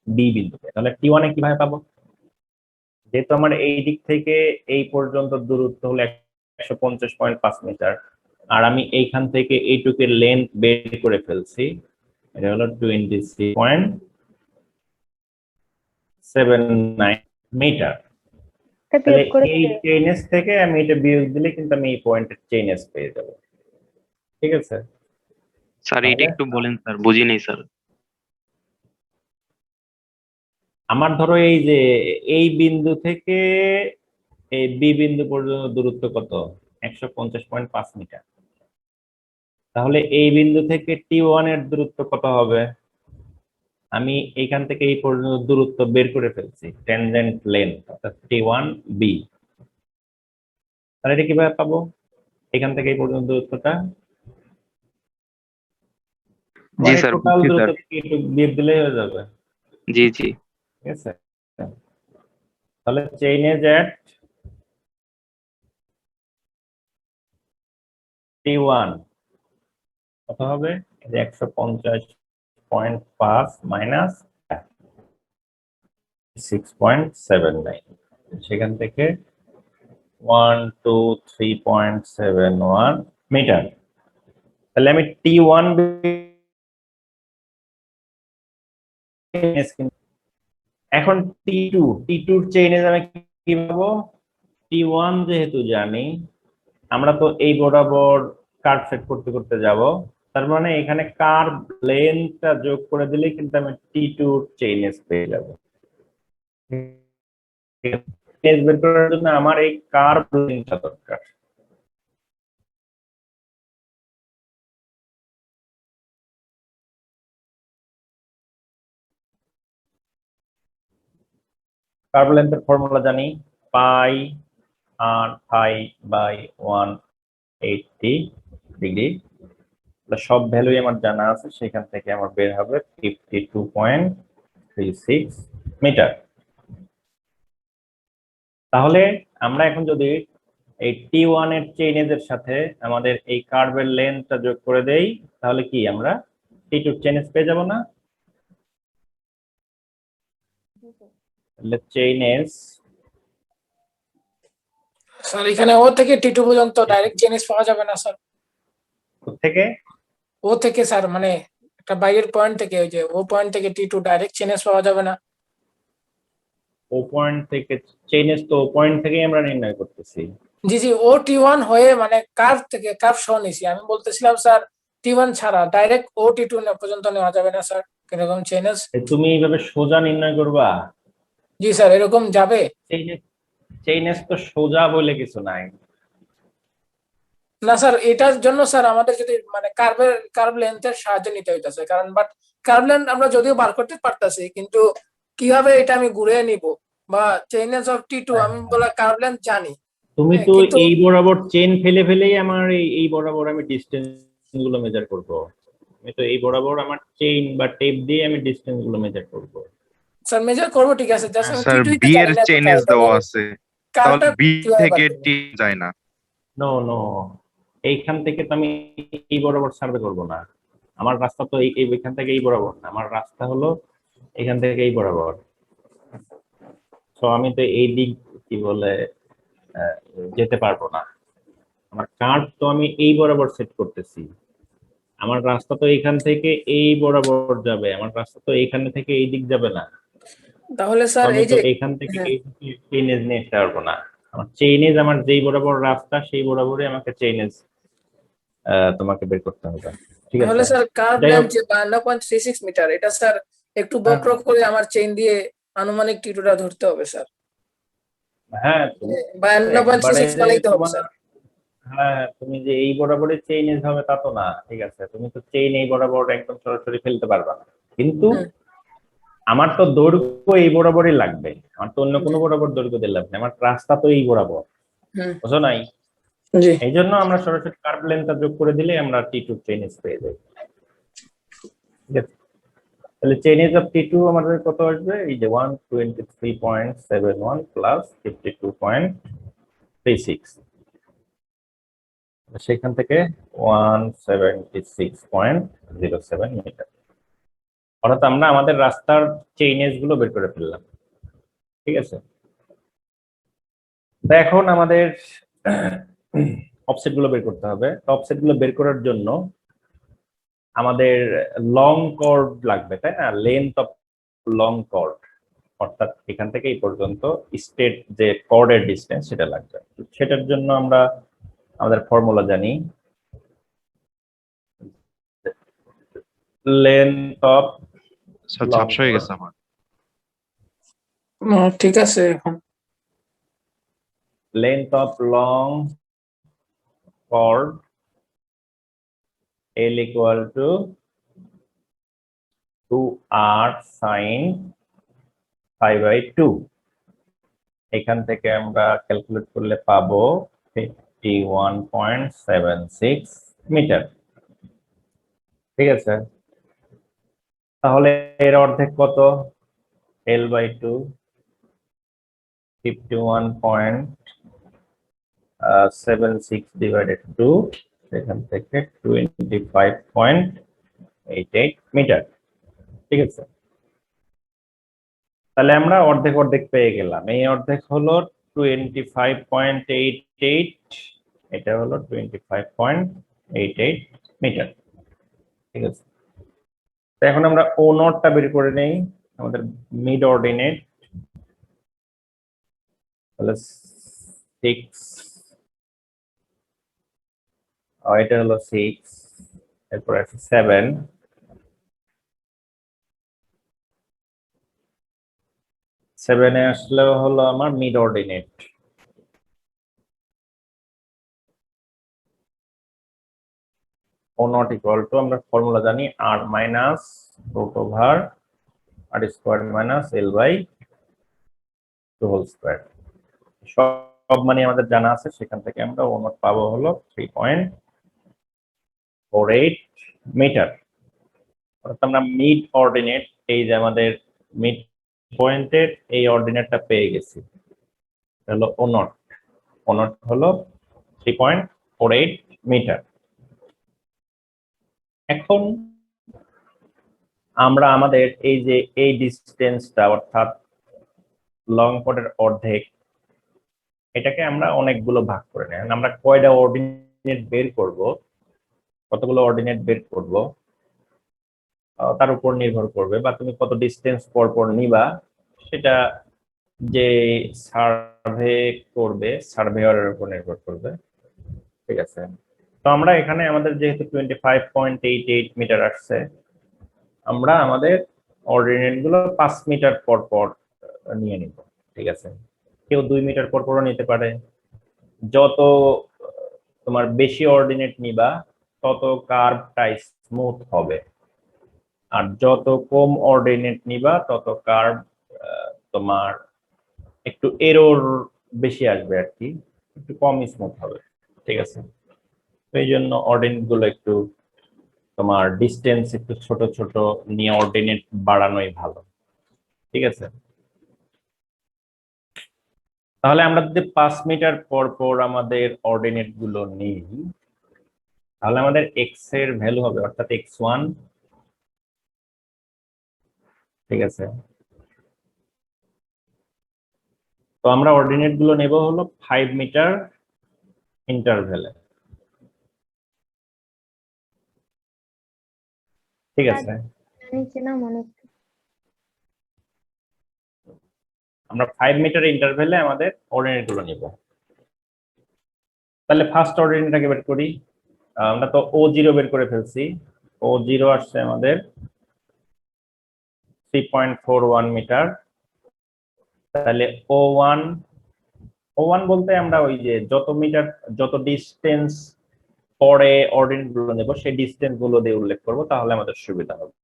বি বিন্দুতে, তাহলে T1 এ কিভাবে পাবো? যেহেতু আমার এই দিক থেকে এই পর্যন্ত দূরত্ব হলো 150.5 মিটার, আর আমি এইখান থেকে এইটুকের লেন্থ বের করে ফেলছি, এটা হলো 26.79 মিটার। এটা তাহলে বিয়োগ করে এই চেইনেস থেকে আমি এটা বিয়োগ দিলে কিন্তু আমি এই পয়েন্টের চেইনেস পেয়ে যাব, ঠিক আছে। স্যার এটা তাহলে একটু বলেন স্যার, বুঝি নেই স্যার। আমার ধরো এই যে এই বিন্দু থেকে এই বি বিন্দু পর্যন্ত দূরত্ব কত? 150.5 মিটার। তাহলে এই বিন্দু থেকে T1 এর দূরত্ব কত হবে? আমি এইখান থেকে এই পর্যন্ত দূরত্ব বের করে ফেলছি, টেনজেন্ট লেন্থ অর্থাৎ T1 বি। তাহলে এটা কিভাবে পাবো? এখান থেকে এই পর্যন্ত দূরত্বটা জি মানে স্যার, টোটাল বুঝছি দূরত্ব স্যার। থেকে একটু বিয়োগ দিলেই হয়ে যাবে, জি জি। ঠিক আছে। তাহলে চেইন এজ এট T1 কত হবে? 150.5 মাইনাস 6.79, সেখান থেকে 123.71 মিটার। তাহলে আমি T1 এখন টি টুর চেইনে আমি কি পাবো? T1 যেহেতু জানি, আমরা তো এই বরাবর কার্ভ সেট করতে করতে যাব, তার মানে এখানে কার্ভ লেন্থটা যোগ করে দিলে কিন্তু আমি T2 চেইনেস পেয়ে যাব। চেইনেস বের করার জন্য আমার এই কার্ভ লেন্থটা দরকার। কার্ভ লেন্থের ফর্মুলা জানি, পাই আর ফাই বাই 180 ডিগ্রি, সব ভ্যালুই আমার জানা আছে, সেখান থেকে আমার বের হবে 52.36 মিটার। তাহলে আমরা এখন যদি এই T1 এর চেইনেজ এর সাথে আমাদের এই কার্ভের লেন্থটা যোগ করে দেই, তাহলে কি আমরা T2 চেইনেজ পেয়ে যাব না? তাহলে চেইনেজ স্যার এখানে ও থেকে টি2 পর্যন্ত ডাইরেক্ট চেইনেস পাওয়া যাবে না স্যার? থেকে ও থেকে স্যার মানে একটা বাইরের পয়েন্ট থেকে, ওই যে ও পয়েন্ট থেকে টি2 ডাইরেক্ট চেইনেস পাওয়া যাবে না? ও পয়েন্ট থেকে চেইনেজ তো ও পয়েন্ট থেকেই আমরা নির্ণয় করতেছি। জি জি, ও টি1 হয়ে মানে কার্ভ থেকে কার্ভ সহ নিছি, আমি বলতেছিলাম স্যার টি1 ছাড়া ডাইরেক্ট ও টি2 পর্যন্ত নেওয়া যাবে না স্যার এরকম চেইনেস? তুমি এইভাবে সোজা নির্ণয় করবা? জি স্যার এরকম যাবে? চেইনেজ তো সোজা বলে কিছু নাই। না স্যার, এটার জন্য স্যার আমাদের যদি মানে কার্ভ লেন্থের সাহায্য নিতে হইতাছে, কারণ বাট কার্ভ লেন্থ আমরা যদিও বার করতে পারতাছি, কিন্তু কিভাবে এটা আমি ঘুরিয়ে নিব বা চেইনেস অফ টি2 আমি বলা কার্ভ লেন্থ জানি, তুমি হ্যাঁ, তো কিন্তু এই বরাবর চেন ফেলে ফেলেই আমার এই বরাবর আমি ডিসটেন্স গুলো মেজার করব। আমি তো এই বরাবর আমার চেইন বা টেপ দিয়ে আমি ডিসটেন্স গুলো মেজার করব। স্যার মেজার করবো ঠিক আছে, জাস্ট আমি স্যার টি2 তে বি জানি এর না চেইনেজ কোথায়, তাহলে দেওয়া আমি আছে, কার্ভটা তাহলে বি কিভাবে বার থেকে করব? টি যায় না। নো নো, এইখান থেকে তো আমি এই বরাবর সার্ভে করব না। আমার রাস্তা তো এইখান থেকে এই বরাবর না, আমার রাস্তা হলো এখান থেকে এই বরাবর। তো আমি তো এই দিক কি বলে যেতে পারবো না। আমার কার্ভ তো আমি এই বরাবর সেট করতেছি, আমার রাস্তা তো এখান থেকে এই বরাবর যাবে, আমার রাস্তা তো এখানে থেকে এই দিক যাবে না। তাহলে তো স্যার আমি এই তো যে এখান থেকে হ্যাঁ, এই চেইনেজ নিয়ে আসতে পারবো না। আমার চেইনেজ আমার যেই বরাবর রাস্তা সেই বরাবরই আমাকে চেইনেজ তোমাকে বের করতে হবে, ঠিক তাহলে আছে। স্যার কার্ভ যাই হোক, লেন্থ যে 52.36 মিটার, এটা স্যার একটু বক্র করে আমার চেইন দিয়ে আনুমানিক টিটুটা ধরতে হবে স্যার। হ্যাঁ তুমি 52.36 একবারে বানাইতে হবে তোমার স্যার। হ্যাঁ তুমি যে এই বরাবরের চেইন হবে তা তো না, ঠিক আছে, তুমি তো চেইন এই বরাবর একদম সরাসরি ফেলতে পারবা না, কিন্তু হুম। আমার তো দৈর্ঘ্য এই বরাবরই লাগবে, আমার তো অন্য কোনো বরাবর দৈর্ঘ্য দিলে লাগবে না, আমার রাস্তা তো এই বরাবর, হুম। বুঝো নাই? জি। এই জন্য আমরা সরাসরি কার্ভ লেন্থটা যোগ করে দিলে আমরা T2 চেইনেজ পেয়ে যাই। ঠিক আছে, তাহলে চেইনেজ অফ T2 আমাদের কত আসবে? এই যে 123.71 প্লাস 52.36, সেখান থেকে 176.07 মিটার। অর্থাৎ আমরা আমাদের রাস্তার চেইনেজ গুলো বের করে ফেললাম। ঠিক আছে, তো এখন আমাদের অফসেট গুলো বের করতে হবে। অফসেট গুলো বের করার জন্য আমাদের লং কর্ড লাগবে, তাই না? লেন্থ অফ লং কর্ড, অর্থাৎ এখান থেকে এই পর্যন্ত স্টেট যে কর্ডের ডিসটেন্স সেটা লাগবে। সেটার জন্য আমরা আমাদের ফর্মুলা জানি, লেন্থ অফ স্যার লং ঝাপসা হয়ে গেছে আমার। ঠিক আছে এখন। length of long chord L equal to 2r sin pi by 2। এখান থেকে আমরা ক্যালকুলেট করলে পাবো 51.76 মিটার। ঠিক আছে, তাহলে এর অর্ধেক কত? L by 2 51.76 divided 2, এখান থেকে 25.88 মিটার। ঠিক আছে, তাহলে আমরা অর্ধেক অর্ধেক পেয়ে গেলাম। এই অর্ধেক হলো 25.88, এটা হলো 25.88 মিটার। ঠিক আছে, তো এখন আমরা ও নটটা বের করে নেই, আমাদের মিড অর্ডিনেট তাহলে 6, এটা হলো 6, এরপর আছে 7, 7 আসলেও হলো আমার mid ordinate. O not equal to, আমরা ফর্মুলা জানি, R minus root over R square minus L by 2 whole square. সব মানে আমাদের জানা আছে, সেখান থেকে আমরা ও নট পাবো হলো 3.48 মিটার। অর্থাৎ আমরা মিড অর্ডিনেট, এই যে আমাদের মিড পয়েন্টের এই অর্ডিনেটটা পেয়ে গেছি, হলো ও নট। ও নট হলো 3.48 মিটার। এখন আমরা আমাদের এই যে এই ডিস্টেন্সটা, অর্থাৎ লং কর্ডের অর্ধেক, এটাকে আমরা অনেকগুলো ভাগ করে নেই। আমরা কয়টা অর্ডিনেট বের করব, কতগুলো অর্ডিনেট বের করব, তার উপর নির্ভর করবে, বা তুমি কত ডিস্টেন্স পর পর নিবা সেটা যে সার্ভে করবে সার্ভেয়ারের উপর নির্ভর করবে। ঠিক আছে, তো আমরা এখানে আমাদের যেহেতু 25.88 মিটার আসছে, আমরা আমাদের অর্ডিনেট গুলো 5 মিটার পর পর নিয়ে নিব। ঠিক আছে, কেউ 2 মিটার পর পরও নিতে পারে। যত তোমার বেশি অর্ডিনেট নিবা তত কার্ভটা স্মুথ হবে, আর যত কম অর্ডিনেট নিবা তত কার্ভ তোমার একটু এরর বেশি আসবে, আর কি একটু কম স্মুথ হবে। ঠিক আছে, তো এই জন্য অর্ডিনেট গুলো একটু তোমার ডিস্টেন্স একটু ছোট ছোট নিয়ে অর্ডিনেট বাড়ানোই ভালো। ঠিক আছে, তাহলে আমরা যদি 5 মিটার পর পর আমাদের অর্ডিনেট গুলো নিই, তাহলে আমাদের এক্স এর ভ্যালু হবে, অর্থাৎ x1। ঠিক আছে, তো আমরা অর্ডিনেট গুলো নেব হলো 5 মিটার ইন্টারভ্যালে। ঠিক আছে, নিচে না মনে আমরা 5 মিটার ইন্টারভ্যালে আমাদের অর্ডিনেট গুলো নিব। তাহলে ফার্স্ট অর্ডিনেটটাকে বের করি। আমরা তো ও জিরো বের করে ফেলছি, ও জিরো আসছে আমাদের 3.41 মিটার। তাহলে ও1 বলতে আমরা ওই যে যত ডিস্টেন্স পরে অর্ডিনেট গুলো নেব সেই ডিস্টেন্স গুলো দিয়ে উল্লেখ করব, তাহলে আমাদের সুবিধা হবে।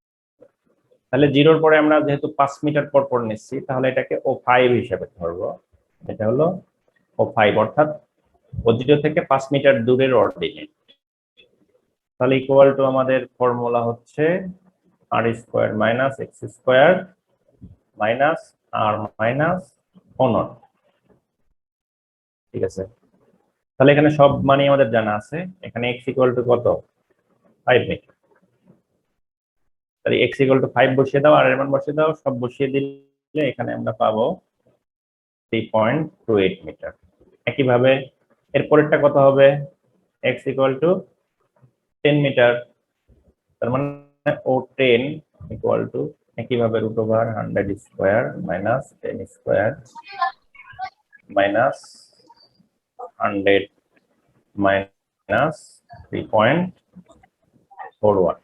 তাহলে 0-র পরে আমরা যেহেতু 5 মিটার পর পর নিচ্ছি, তাহলে এটাকে O5 হিসেবে ধরবো। এটা হলো O5, অর্থাৎ O0 থেকে 5 মিটার দূরের অর্ডিনেট। তাহলে ইকুয়াল টু আমাদের ফর্মুলা হচ্ছে r² - x² minus r minus O0। ঠিক আছে, তাহলে এখানে সব মানে আমাদের জানা আছে। এখানে x ইকুয়াল টু কত? 5 মিটার। তাহলে x ইকুয়াল টু 5 বসিয়ে দাও, আর এর মান বসিয়ে দাও, সব বসিয়ে দিলে এখানে আমরা পাবো 3.28 মিটার। একইভাবে এরপরেরটা কত হবে? x equal to 10 metre. তার মানে O10 ইকুয়াল টু একইভাবে √100² মাইনাস 10² মাইনাস 100 মাইনাস 3.41।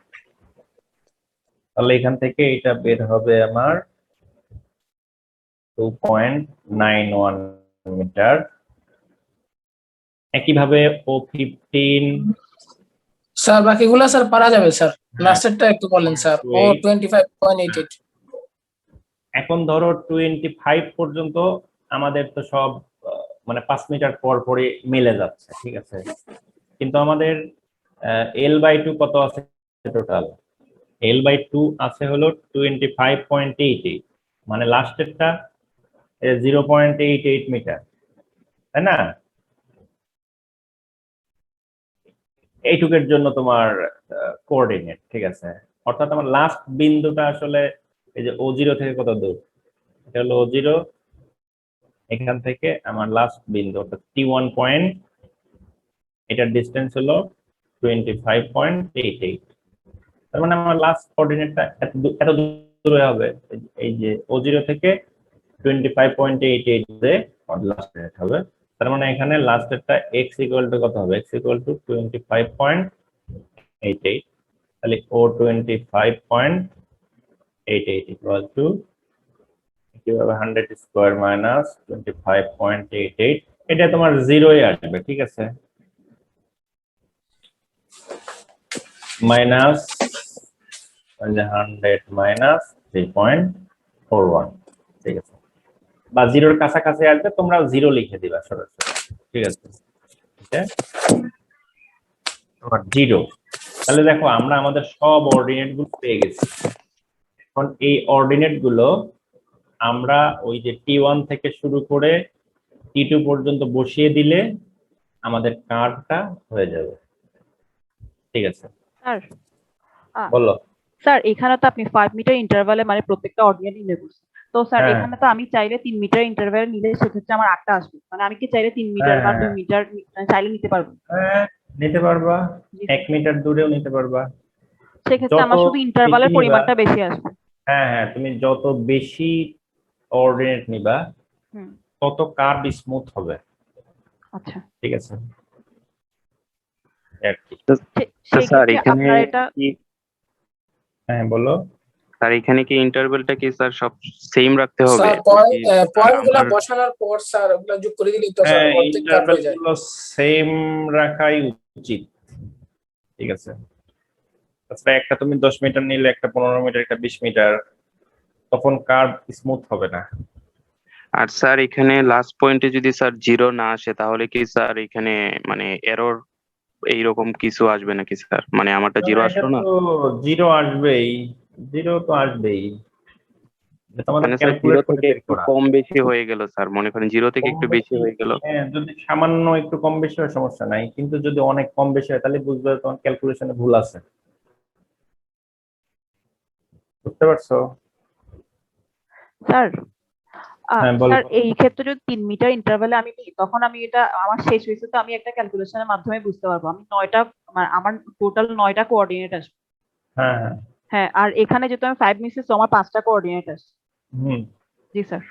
তাহলে এখান থেকে এটা বের হবে আমার 2.91 মিটার। একইভাবে O15 স্যার বাকিগুলো স্যার পারা যাবে স্যার, লাস্টেরটা একটু বলেন স্যার। ও 25.88। এখন ধরো 25 পর্যন্ত আমাদের তো সব মানে 5 মিটার পর পরই মিলে যাচ্ছে, ঠিক আছে। কিন্তু আমাদের L/2 কত আছে টোটাল? L/2 আছে হলো 25.88, মানে লাস্টেরটা 0.88 মিটার, তাই না? এইটুকের জন্য তোমার কোঅর্ডিনেট, ঠিক আছে। অর্থাৎ আমার লাস্ট বিন্দুটা আসলে এই যে O0 থেকে কত দূর? এটা হলো O0, এখান থেকে আমার লাস্ট বিন্দু অর্থাৎ T1 পয়েন্ট, এটার ডিস্টেন্স হলো 25.88। তার মানে আমার লাস্ট কোঅর্ডিনেটটা এত দূরে হবে। এই যে O0 থেকে 25.88 দূরে লাস্ট কোঅর্ডিনেট হবে। তার মানে এখানে লাস্টেরটা x ইকুয়াল টু কত হবে? x equal two 25.88। তাহলে O25.88 ইকুয়াল টু কিভাবে 100² মাইনাস 25.88, এটা তোমার 0-ই আসবে, ঠিক আছে। মাইনাস 100 মাইনাস 3.41, ঠিক আছে। বা 0-র কাছাকাছি আসবে, তোমরা 0 লিখে দিবা সরাসরি, ঠিক আছে। তোমার 0। তাহলে দেখো আমরা আমাদের সব অর্ডিনেট গুলো পেয়ে গেছি। এখন এই অর্ডিনেট গুলো আমরা ওই যে T1 থেকে শুরু করে T2 পর্যন্ত বসিয়ে দিলে আমাদের কার্ভটা হয়ে যাবে, ঠিক আছে। স্যার বলো। স্যার এখানে তো আপনি 5 মিটার ইন্টারভ্যালে মানে প্রত্যেকটা অর্ডিনেট নিলে করছেন। তো স্যার হ্যাঁ। এখানে তো আমি চাইলে 3 মিটার ইন্টারভ্যাল নিলে সেক্ষেত্রে আমার 8টা আসবে, মানে আমি কি চাইলে 3 মিটার বা 2 মিটার চাইলে নিতে পারবো? হ্যাঁ, নিতে পারবা। জি, 1 মিটার দূরেও নিতে পারবা। সেক্ষেত্রে আমার যত শুধু ইন্টারভ্যালের বেশি নিবা, পরিমাণটা বেশি আসবে। হ্যাঁ হ্যাঁ, তুমি যত বেশি অর্ডিনেট নিবা হুম, তত কার্ভ স্মুথ হবে, আচ্ছা। ঠিক আছে। আর কি। তো সেই স্যার ক্ষেত্রে এখানে আপনার এটা কি হ্যাঁ বলো। স্যার এখানে কি ইন্টারভেলটা কি স্যার সব সেম রাখতে হবে? স্যার নাকি পয়েন্টগুলো আমার বসানোর পর স্যার ওগুলো যোগ করে দিলেই তো স্যার হ্যাঁ, অর্ধেক কাট ইন্টারভ্যাল হয়ে যায়। গুলো সেম রাখাই উচিত, ঠিক আছে। তাছাড়া একটা তুমি 10 মিটার নিলে, একটা 15 মিটার, একটা 20 মিটার, তখন কার্ভ স্মুথ হবে না। আর স্যার এখানে লাস্ট পয়েন্টে যদি স্যার 0 না আসে তাহলে কি স্যার এখানে মানে এরর এইরকম কিছু আসবে নাকি স্যার? মানে আমারটা 0 এটা আসলো না, তো 0 আসবেই, 0 তো আসবেই। এটা আমাদের মানে স্যার 0 ক্যালকুলেট করে থেকে বের একটু করা। কম বেশি হয়ে গেল স্যার, মনে করেন 0 থেকে কম একটু বেশি বেশি, হয়ে গেল। হ্যাঁ, যদি সামান্য একটু কম বেশি হয় সমস্যা নাই, কিন্তু যদি অনেক কম বেশি হয় তাহলে বুঝবে তোমার ক্যালকুলেশনে ভুল আছে। বুঝতে পারছো? স্যার হ্যাঁ বলো। স্যার এই ক্ষেত্রে যদি 3 মিটার ইন্টারভ্যালে আমি নিই, তখন আমি এটা আমার শেষ হয়েছে তো আমি একটা ক্যালকুলেশনের মাধ্যমে বুঝতে পারবো আমি 9টা মানে আমার টোটাল 9টা কোঅর্ডিনেট আসবে। হ্যাঁ হ্যাঁ। হ্যাঁ, আর এখানে যেহেতু আমি 5 মিসেস আমার 5টা কোঅর্ডিনেট আসছে। হুম। জি স্যার।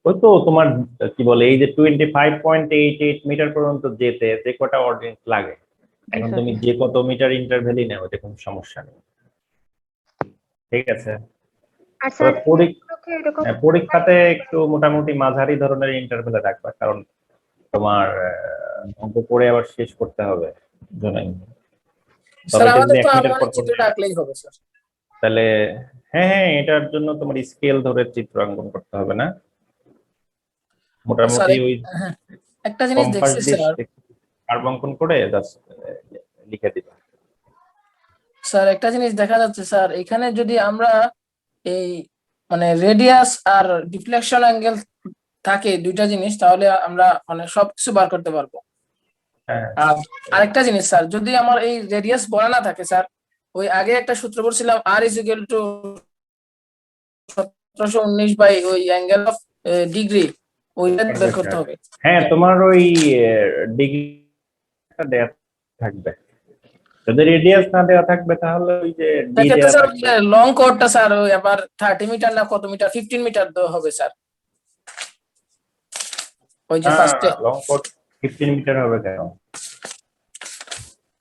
ওই তো তোমার কি বলে, এই যে 25.88 মিটার পর্যন্ত যেতে যে কটা অর্ডিনেট লাগে, জি এখন স্যার। তুমি যে কত মিটার ইন্টারভ্যালই নাও, এটা কোনো সমস্যা নেই, ঠিক আছে। আর তবে স্যার এরকম পরীক্ষাতে একটু মোটামুটি মাঝারি ধরনের ইন্টারভেলে রাখবা, কারণ তোমার অঙ্ক করে আবার শেষ করতে হবে জন্যই। স্যার তবে এটা আমাদের যদি তো 1 মিনিটের পর আনুমানিক পর চিত্র ডাকলেই হবে স্যার। তাহলে হ্যাঁ, এটার জন্য তোমার স্কেল ধরে চিত্র অঙ্কন করতে হবে না, স্যার মোটামুটি ওই হ্যাঁ, একটা জিনিস কম্পাস দেখছি দিয়ে স্যার। কার্ভ অঙ্কন করে জাস্ট লিখে দিবা। স্যার একটা জিনিস দেখা যাচ্ছে স্যার, এখানে যদি আমরা এই মানে রেডিয়াস আর ডিফ্লেকশন অ্যাঙ্গেল থাকে দুইটা জিনিস, তাহলে আমরা মানে সবকিছু বার করতে পারবো। হ্যাঁ, আর আরেকটা জিনিস স্যার, যদি আমার এই রেডিয়াস বলা না থাকে স্যার, ওই আগে একটা সূত্র পড়ছিলাম আর ইজ ইকুয়াল টু 1719 বাই ওই অ্যাঙ্গেল অফ ডিগ্রি, ওইটা বের করতে হবে। হ্যাঁ, তোমার ওই ডিগ্রিটা দেয়া থাকবে। যদি রেডিয়াস না দেওয়া থাকবে তাহলে ওই যে ডি সেক্ষেত্রে দেওয়া স্যার থাকবে। লং কোডটা স্যার ওই আবার 30 মিটার না কত মিটার, 15 মিটার হবে স্যার, ওই যে ফার্স্টে। লং কোড 15 মিটার হবে কেন?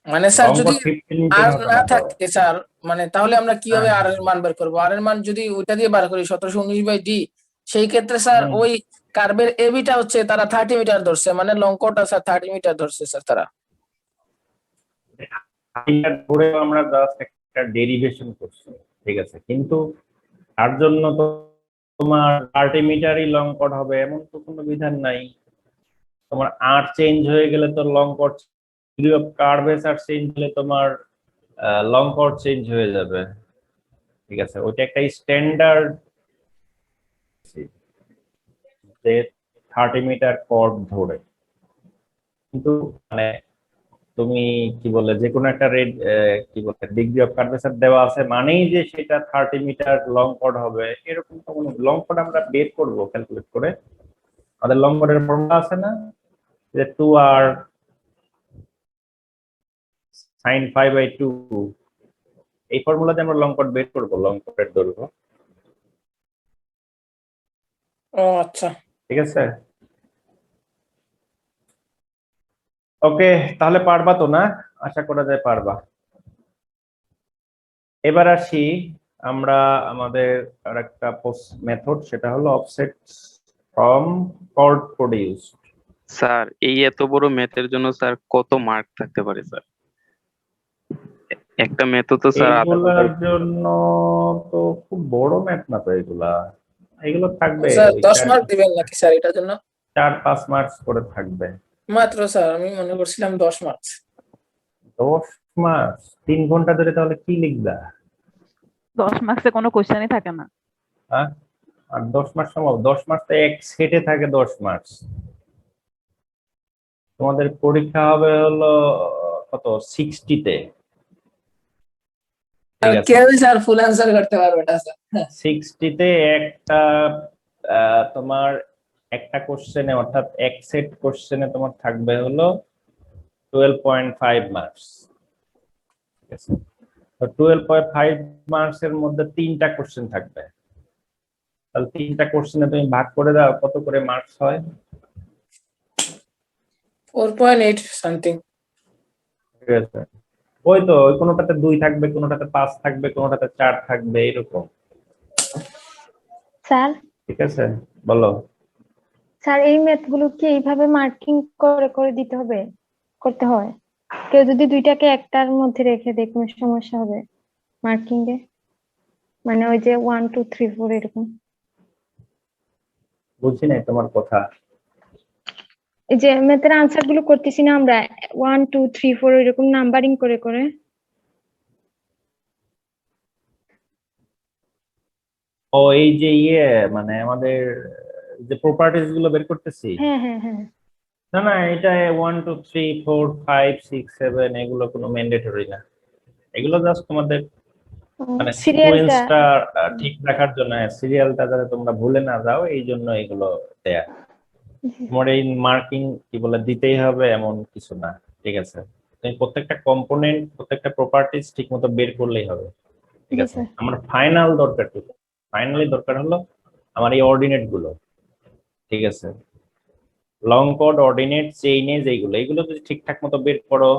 মানে স্যার লং যদি কোড 15 মিটার আর হবে না না তো। থাকে স্যার, মানে তাহলে আমরা কিভাবে হ্যাঁ, আর এর মান বের করবো? আর এর মান যদি ওইটা দিয়ে বার করি 1719 বাই ডি, সেই ক্ষেত্রে স্যার হুম। ওই কার্ভের এবিটা হচ্ছে তারা 30 মিটার ধরছে, মানে লং কোডটা স্যার 30 মিটার ধরছে স্যার তারা। এটা ধরেও আমরা জাস্ট একটা ডেরিভেশন করছি, ঠিক আছে, কিন্তু তার জন্য তো তোমার 30 মিটারই লং কোড হবে এমন তো কোনো বিধান নাই। তোমার আর চেঞ্জ হয়ে গেলে তো long code, degree of curves আর চেঞ্জ হলে তোমার লং কোড চেঞ্জ হয়ে যাবে, ঠিক আছে। ওইটা একটা স্ট্যান্ডার্ড যে 30 মিটার কর্ড ধরে, কিন্তু মানে তুমি কি বলে যে কোনো একটা রেড কি বলে ডিগ্রি অফ কার্ভেচার দেওয়া আছে মানেই যে সেটা 30 মিটার লং কর্ড হবে এরকম তো কোনো। লং কর্ড আমরা বের করবো ক্যালকুলেট করে, আমাদের লং কর্ডের ফর্মুলা আছে না, যে 2r sin phi by 2, এই ফর্মুলাতে আমরা লং কর্ড বের করবো, লং কর্ডের দৈর্ঘ্য, ও আচ্ছা। ঠিক আছে। ওকে, তাহলে পারবা তো না? আশা করা যায় পারবা। এবার আসি আমরা আমাদের আরেকটা মেথড, সেটা হলো offset from chord produce. Sir এই এত বড় ম্যাথের জন্য স্যার কত মার্ক থাকতে পারে স্যার? একটা ম্যাথ তো স্যার আধা এগুলার ঘন্টার। জন্য তো খুব বড় ম্যাথ না তো এগুলা, এগুলো থাকবে স্যার ওই 10 মার্ক দিবেন নাকি স্যার এটার জন্য? 4-5 মার্কস করে থাকবে। মাত্র স্যার আমি মনে করছিলাম 10 মার্ক। 10 মার্কস 3 ঘন্টা ধরে তাহলে কি লিখবা? 10 মার্কসে কোনো কোশ্চেনই থাকে না। হ্যাঁ, আর 10 মার্কস সম্ভব? 10 মার্কস তো এক সেটে থাকে 10 মার্কস। তোমাদের পরীক্ষা হবে হলো কত 60-তে, আর ঠিক আছে। কেউ স্যার ফুল অ্যান্সার করতে পারবে না স্যার। 60-তে একটা তোমার একটা কোশ্চেনে অর্থাৎ এক সেট কোশ্চেনে তোমার থাকবে হলো 12.5 মার্কস, ঠিক আছে। তো 12.5 মার্কস এর মধ্যে 3টা কোশ্চেন থাকবে, তাহলে 3টা কোশ্চেনে তুমি ভাগ করে দাও কত করে মার্কস হয়। 4.8 সামথিং। ঠিক আছে, ওই তো ওই কোনোটাতে 2 থাকবে, কোনোটাতে 5 থাকবে, কোনোটাতে 4 থাকবে, এরকম, স্যার ঠিক আছে। বলো। স্যার এই ম্যাথ গুলো কি এইভাবে মার্কিং করে করে দিতে হবে, করতে হয়? কেউ যদি দুইটাকে একটার মধ্যে রেখে দেয় কোনো সমস্যা হবে মার্কিং এ? মানে ওই যে 1 2 3 4 এরকম। বুঝছি নাই তোমার কথা। এই যে ম্যাথের আনসার গুলো করতেছি না আমরা 1 2 3 4 এরকম নাম্বারিং করে করে। ও এই যে মানে আমাদের যে প্রপার্টিজ গুলো বের করতেছি, হ্যাঁ হ্যাঁ হ্যাঁ। না না, এটা 1 2 3 4 5 6 7 এগুলো কোনো ম্যান্ডেটরি না, এগুলো জাস্ট তোমাদের মানে সিরিয়ালটা সিকোয়েন্সটা ঠিক রাখার জন্য, সিরিয়ালটা যাতে তোমরা ভুলে না যাও এই জন্য এগুলো দেয়া। তোমার এই মার্কিং কি বলে দিতেই হবে এমন কিছু না, ঠিক আছে। তুমি প্রত্যেকটা কম্পোনেন্ট প্রত্যেকটা প্রপার্টিজ ঠিক মতো বের করলেই হবে, ঠিক জি আছে। স্যার। আমার ফাইনাল দরকার কি? ফাইনালি দরকার হলো আমার এই অর্ডিনেট গুলো, ঠিক আছে। লং কোড, অর্ডিনেট, চেইনেজ, এইগুলো যদি ঠিকঠাক মতো বের করো,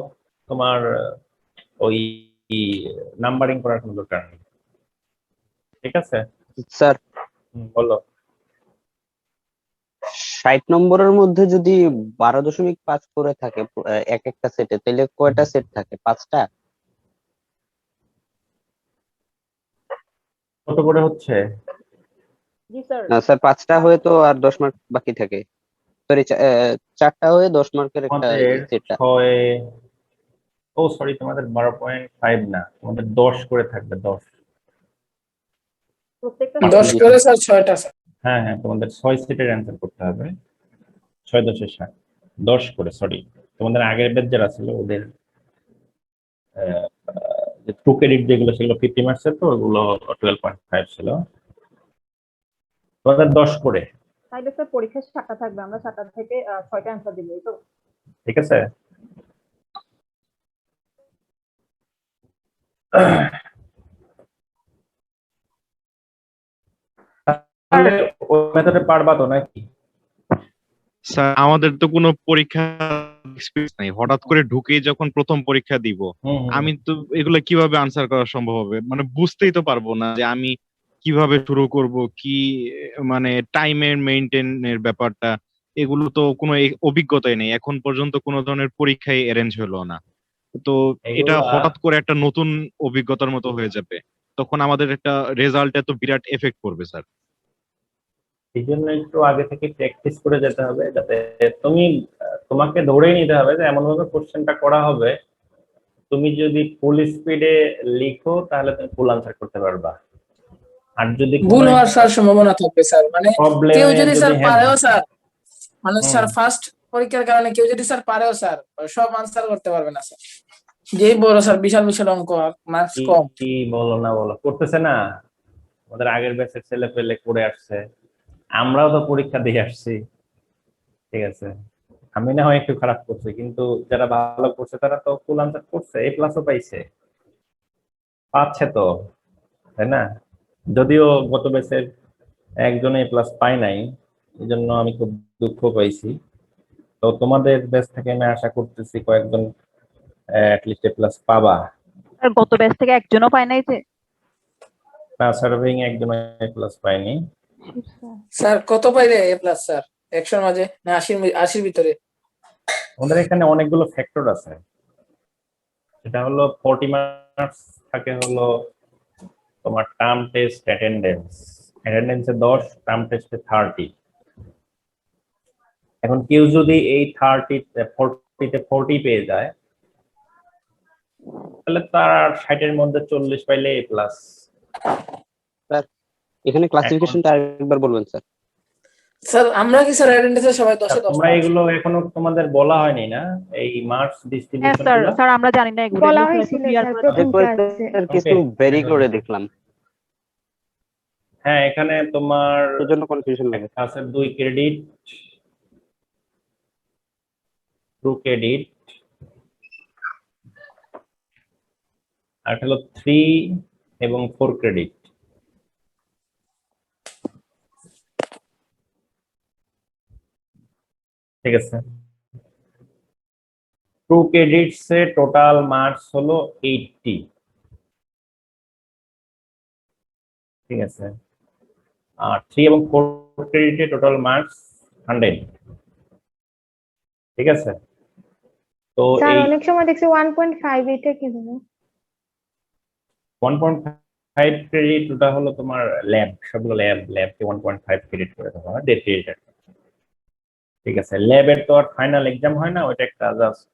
তোমার ওই নাম্বারিং করার কোনো দরকার নেই, ঠিক আছে। স্যার বলো। 60 নম্বরের মধ্যে যদি 12.5 করে থাকে এক একটা সেটে, তাহলে কয়টা সেট থাকে? 5টা? কত করে হচ্ছে? জি স্যার। না স্যার, 5টা হয়ে তো আর 10 মার্ক বাকি থাকে। সরি, 4টা হয়ে 10 মার্কের একটা তোমাদের সেটটা। 6, ও সরি, তোমাদের 12.5 না, তোমাদের 10 করে থাকবে, 10। প্রত্যেকটা 10 জি করে স্যার 6টা স্যার। হ্যাঁ হ্যাঁ, তোমাদের 6 সেটের অ্যান্সার করতে হবে। 6 10 60, 10 করে, সরি। তোমাদের আগের ব্যাচ যারা ছিল ওদের যে টু ক্রেডিট যেগুলো সেগুলো 50 মার্কসের, তো ওগুলো 12.5 ছিল। তোমাদের 10 করে, তাইলে স্যার পরীক্ষা 7টা থাকবে, আমরা 7টা থেকে 6টা অ্যান্সার দিব, এই তো? ঠিক আছে? তাহলে ওই মেথডে পারবা তো নাকি? স্যার আমাদের তো কোনো পরীক্ষা এক্সপিরিয়েন্স নাই, হঠাৎ করে ঢুকেই যখন প্রথম পরীক্ষা দিব, আমি তো এগুলো কিভাবে আনসার করা সম্ভব হবে? মানে বুঝতেই তো পারবো না যে আমি কিভাবে শুরু করব, কি মানে টাইমের মেইনটেনের ব্যাপারটা, এগুলো তো কোনো অভিজ্ঞতাই নেই, এখন পর্যন্ত কোনো ধরনের পরীক্ষায় অ্যারেঞ্জ হলো না। তো এটা এগুলো হঠাৎ করে একটা নতুন অভিজ্ঞতার মতো হয়ে যাবে, তখন আমাদের একটা রেজাল্টে তো বিরাট এফেক্ট পড়বে স্যার। এই জন্য একটু আগে থেকে প্র্যাকটিস করে যেতে হবে, যাতে তুমি তোমাকে ধরেই নিতে হবে যে এমন ভাবে কোশ্চেনটা করা হবে, তুমি যদি ফুল স্পিডে লিখো তাহলে তুমি ফুল আনসার করতে পারবা। আর যদি ভুল কোনো হওয়ার একটা স্যার সম্ভাবনা থাকবে স্যার, মানে কেউ প্রবলেমে যদি যদি স্যার হ্যাঁ, পারেও স্যার, মানে হুম, স্যার ফার্স্ট পরীক্ষার কারণে কেউ যদি স্যার পারেও স্যার সব আনসার করতে পারবে না স্যার, যেই বড় স্যার বিশাল বিশাল অঙ্ক, মার্কস কি কম। কি বলো না বলো, করতেছে না? আমাদের আগের ব্যাচের ছেলে পেলে করে আসছে, আমরাও তো পরীক্ষা দিয়ে আসছি, ঠিক আছে? আমি না হয় একটু খারাপ করছি, কিন্তু যারা ভালো করছে তারা তো ফুল আনসার করছে, এ প্লাসও পাইছে, পাচ্ছে তো, তাই না? যদিও গত ব্যাচের একজন এ প্লাস পায় নাই, এই জন্য আমি খুব দুঃখ পাইছি। তো তোমাদের ব্যাচ থেকে আমি আশা করতেছি কয়েকজন অ্যাটলিস্ট এ প্লাস পাবা। আর গত ব্যাচ থেকে একজনও পায় নাই যে? না, সার্ভিং একজন এ প্লাস পায়নি। স্যার কত পাইলে এ প্লাস স্যার? 100-র মাঝে না 80-র ভিতরে? আমাদের এখানে অনেকগুলো ফ্যাক্টর আছে। সেটা হলো 40 মার্কস থাকে হলো তোমার টার্ম টেস্ট অ্যাটেন্ডেন্স, অ্যাটেন্ডেন্সে 10, টার্ম টেস্টে 30। এখন কেউ যদি এই 40তে 40 পেয়ে যায়, তাহলে তার 60-এর মধ্যে 40 পাইলে এ প্লাস। স্যার এখানে এখন ক্লাসিফিকেশনটা আরেকবার বলবেন স্যার। স্যার আমরা কি স্যার অ্যাটেন্ডেন্সে সবাই 10-এ 10 তোমরা পাচ্ছি? এগুলো এখনো তোমাদের বলা হয়নি না, এই মার্কস হ্যাঁ ডিস্ট্রিবিউশন স্যার, গুলো? স্যার আমরা জানি না এগুলো, বলা এগুলো হয়েছিল ক্লিয়ার স্যার করে প্রথম দাও। ক্লাসে। কিছু ভেরি করে দেখলাম, হ্যাঁ, এখানে তোমার এর জন্য কনফিউশন লাগে। ক্লাসের 2 ক্রেডিট, 2 ক্রেডিট, আর হলো 3 এবং 4 ক্রেডিট। ঠিক আছে, 2 ক্রেডিটস এ টোটাল মার্কস হলো 80। ঠিক আছে, আর 3 এবং 4 ক্রেডিটে টোটাল মার্কস 100। ঠিক আছে, তো স্যার এই অনেক সময় দেখছি 1.5, এটা কি হবে? 1.5 ক্রেডিট ওটা হলো তোমার ল্যাব, সবগুলো ল্যাবকে 1.5 ক্রেডিট করে দেওয়া হয়, 1.5 ক্রেডিট। ঠিক আছে, ল্যাবের তো আর ফাইনাল এক্সাম হয় না, ওইটা একটা জাস্ট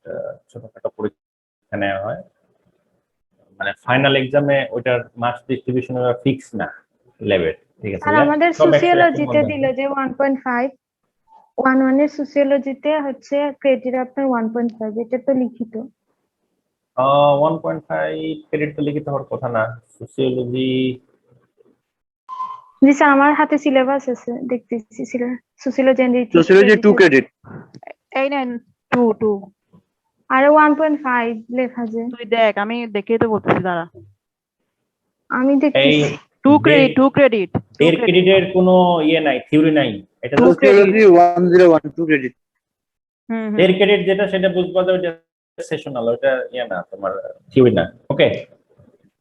ছোটখাটো পরীক্ষা নেওয়া হয়, মানে ফাইনাল এক্সামে ওইটার মার্কস ডিস্ট্রিবিউশন ফিক্স না ল্যাবের। ঠিক আছে, আর ল্যাব আমাদের সব একশো সোসিওলজিতে মধ্যে। দিল যে 1.5, 1 এর সোসিওলজিতে হচ্ছে ক্রেডিট আপনার 1.5, এটা তো লিখিত। 1.5 ক্রেডিট তো লিখিত হওয়ার কথা না, সোসিওলজি। জি স্যার, আমার হাতে সিলেবাস আছে, দেখতেছি sociology and ethics sociology 2 credit. এই নেন 2 আর 1.5 লেখা যে, তুই দেখ, আমি দেখেই তো বলতেছি, দাঁড়া। আমি এই দেখতেছি। 2 ক্রেডিট, 2 ক্রেডিট, 2 1.5 ক্রেডিট। ক্রেডিটের কোনো ইয়ে নাই, থিওরি নাই, এটা Two credit. 101 2 ক্রেডিট। হুম 1.5 ক্রেডিট যেটা, সেটা বুঝবা যে ওটা সেশনাল, ওটা ইয়ে না তোমার থিওরি না। ওকে,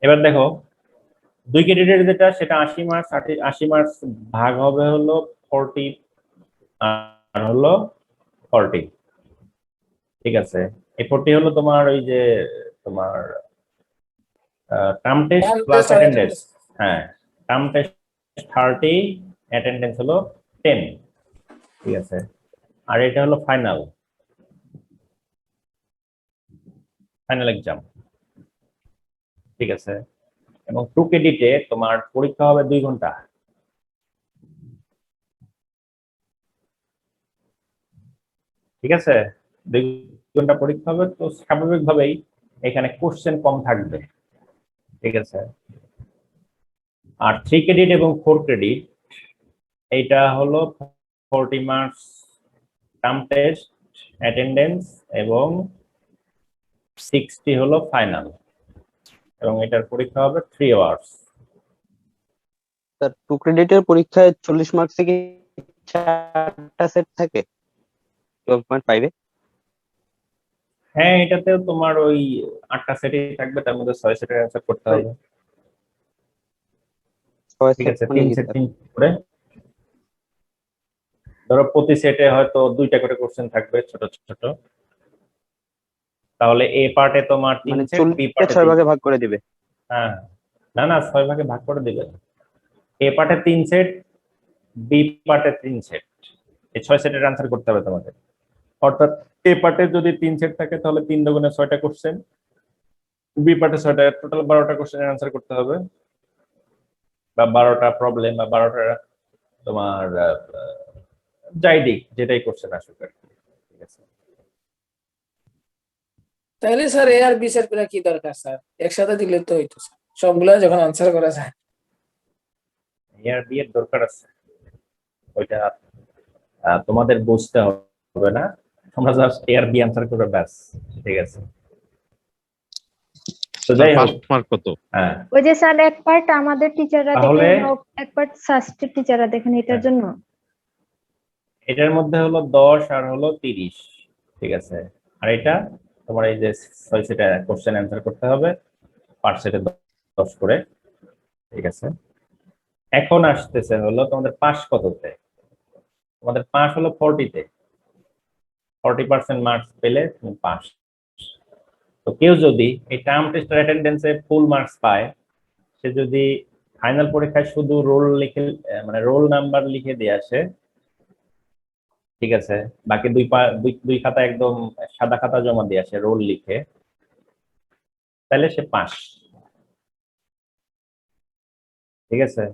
এবার দেখো 2 ক্রেডিটের যেটা সেটা 80 মার্কস, 80 মার্কস ভাগ হবে হলো 40 আর হলো 40, ঠিক আছে। এই 40 হলো তোমার ওই যে তোমার term test Term plus test আর অ্যাটেন্ডেন্স। attendance। হ্যাঁ, টার্ম টেস্ট 30, অ্যাটেন্ডেন্স হলো 10, ঠিক আছে। আর এটা হলো ফাইনাল এক্সাম, ঠিক আছে। এবং 2 ক্রেডিটে তোমার পরীক্ষা হবে 2 ঘন্টা, ঠিক আছে। 2 ঘন্টা পরীক্ষা হবে, তো স্বাভাবিকভাবেই এখানে কোশ্চেন কম থাকবে, ঠিক আছে। আর 3 ক্রেডিট এবং 4 ক্রেডিট এইটা হলো 40 মার্কস টার্ম টেস্ট, অ্যাটেন্ডেন্স এবং 60 হলো ফাইনাল, এবং এটার পরীক্ষা হবে 3 আওয়ার্স। স্যার 2 ক্রেডিটের পরীক্ষায় 40 মার্কস থেকে 4টা সেট থাকে 12.5 এ। হ্যাঁ, এটাতেও তোমার ওই 8টা সেটই থাকবে, তার মধ্যে 6 সেটের অ্যান্সার করতে হবে, 6 ঠিক সেট আছে। মানে 3 কি সেট স্যার? 3 করে, ধরো প্রতি সেটে হয়তো 2টা করে কোশ্চেন থাকবে ছোট ছোট, তাহলে এ পার্টে তোমার 3 মানে সেট, 40 বি কে পার্টে 6 ভাগে ভাগ করে দিবে। হ্যাঁ, না না 6 ভাগে ভাগ করে দিবে। এ পার্টে 3 সেট, বি পার্টে 3 সেট, এই 6 সেটের আনসার করতে হবে তোমাদের। অর্থাৎ এ পার্টে যদি 3 সেট থাকে তাহলে 3 দুগুণে 6টা কোশ্চেন, বি পার্টে 6টা, টোটাল 12টা কোশ্চেনের আনসার করতে হবে, বা 12টা প্রবলেম, বা 12টা তোমার যাই দিক যেটাই কোশ্চেন আসুক আর কি, ঠিক আছে। তাহলে স্যার এ আর বি সেট করে কি দরকার স্যার, একসাথে দিলে তো হইতো স্যার, সবগুলা যখন আনসার করা যায়। এ আর বি এর দরকার আছে, ওইটা তোমাদের বুঝতে হবে না, তোমরা just a R B answer করবে ব্যাস, ঠিক আছে। তো যাই হোক, ফার্স্ট মার্ক কত? হ্যাঁ, ওই যে স্যার এক পার্ট আমাদের টিচাররা তাহলে দেখেন, এক পার্ট সাস্টের টিচাররা দেখেন, এটার জন্য। এটার মধ্যে হলো 10 আর হলো 30, ঠিক আছে। আর এটা তোমার এই যে 6 সেটে কোশ্চেন অ্যান্সার করতে হবে, পার সেটে 10 করে, ঠিক আছে। এখন আসতেছে হলো তোমাদের পাস কততে। তোমাদের পাস হলো 40-তে, 40% মার্কস পেলে তুমি পাস। তো কেউ যদি এই টার্ম টেস্ট অ্যাটেন্ডেন্সে ফুল মার্কস পায়, সে যদি ফাইনাল পরীক্ষায় শুধু রোল লিখে, মানে রোল নাম্বার লিখে দিয়ে আসে, ঠিক আছে, বাকি দুই খাতা একদম সাদা খাতা জমা দিয়ে আসে রোল লিখে, তাহলে সে পাস, ঠিক আছে।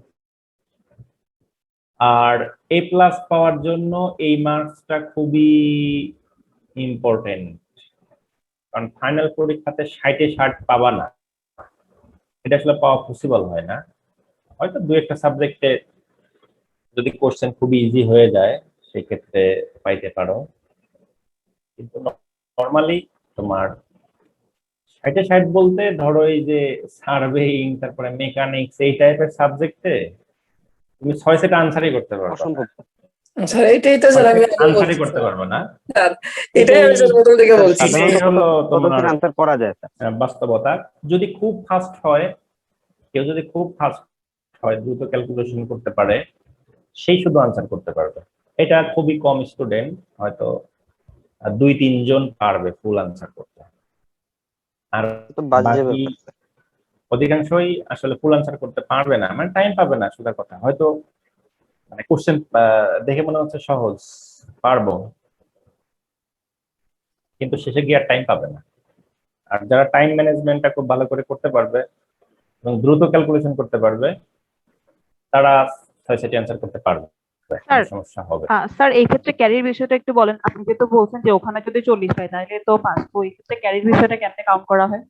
আর এ প্লাস পাওয়ার জন্য এই মার্কসটা খুবই ইম্পর্টেন্ট, কারণ ফাইনাল পরীক্ষাতে 60-এ 60 পাবা না, এটা আসলে পাওয়া পসিবল হয় না। হয়তো 2-একটা সাবজেক্টে যদি কোশ্চেন খুবই ইজি হয়ে যায় সেক্ষেত্রে পাইতে পারো, কিন্তু নর্মালি তোমার 60-এ 60 বলতে ধরো এই যে সার্ভেইং, তারপরে মেকানিক্স, এই টাইপের সাবজেক্টে তুমি 6 সেট আনসারই করতে পারবে না, অসম্ভব। স্যার এইটাই তো স্যার আমি আগে আনসারই বলছি করতে স্যার। পারবে না। স্যার, এটাই আমি স্যার প্রথম থেকে স্যার, বলছি। সাধারণত এটাই হলো কত তোমার দিন আনসার করা যায় স্যার? বাস্তবতা। যদি খুব ফাস্ট হয়, কেউ যদি খুব ফাস্ট হয়, দ্রুত ক্যালকুলেশন করতে পারে, সেই শুধু আনসার করতে পারবে। এটা খুবই কম স্টুডেন্ট, হয়তো 2-3 জন পারবে ফুল আনসার করতে, আর তো বাজে বাকি ব্যাপার স্যার। অধিকাংশই আসলে ফুল আনসার করতে পারবে না, মানে টাইম পাবে না, সোজা কথা। হয়তো মানে কোশ্চেন দেখে মনে হচ্ছে সহজ, পারবো, কিন্তু শেষে গিয়ে আর টাইম পাবে না। আর যারা টাইম ম্যানেজমেন্টটা খুব ভালো করে করতে পারবে এবং দ্রুত ক্যালকুলেশন করতে পারবে, তারা 6 সেটে অ্যান্সার করতে পারবে, স্যার, সমস্যা হবে। স্যার এই ক্ষেত্রে ক্যারির বিষয়টা একটু বলেন। আপনি যেহেতু বলছেন যে ওখানে যদি 40 পাই তাহলে তো পাস, তো এই ক্ষেত্রে ক্যারির বিষয়টা কেমনে কাউন্ট করা হয়?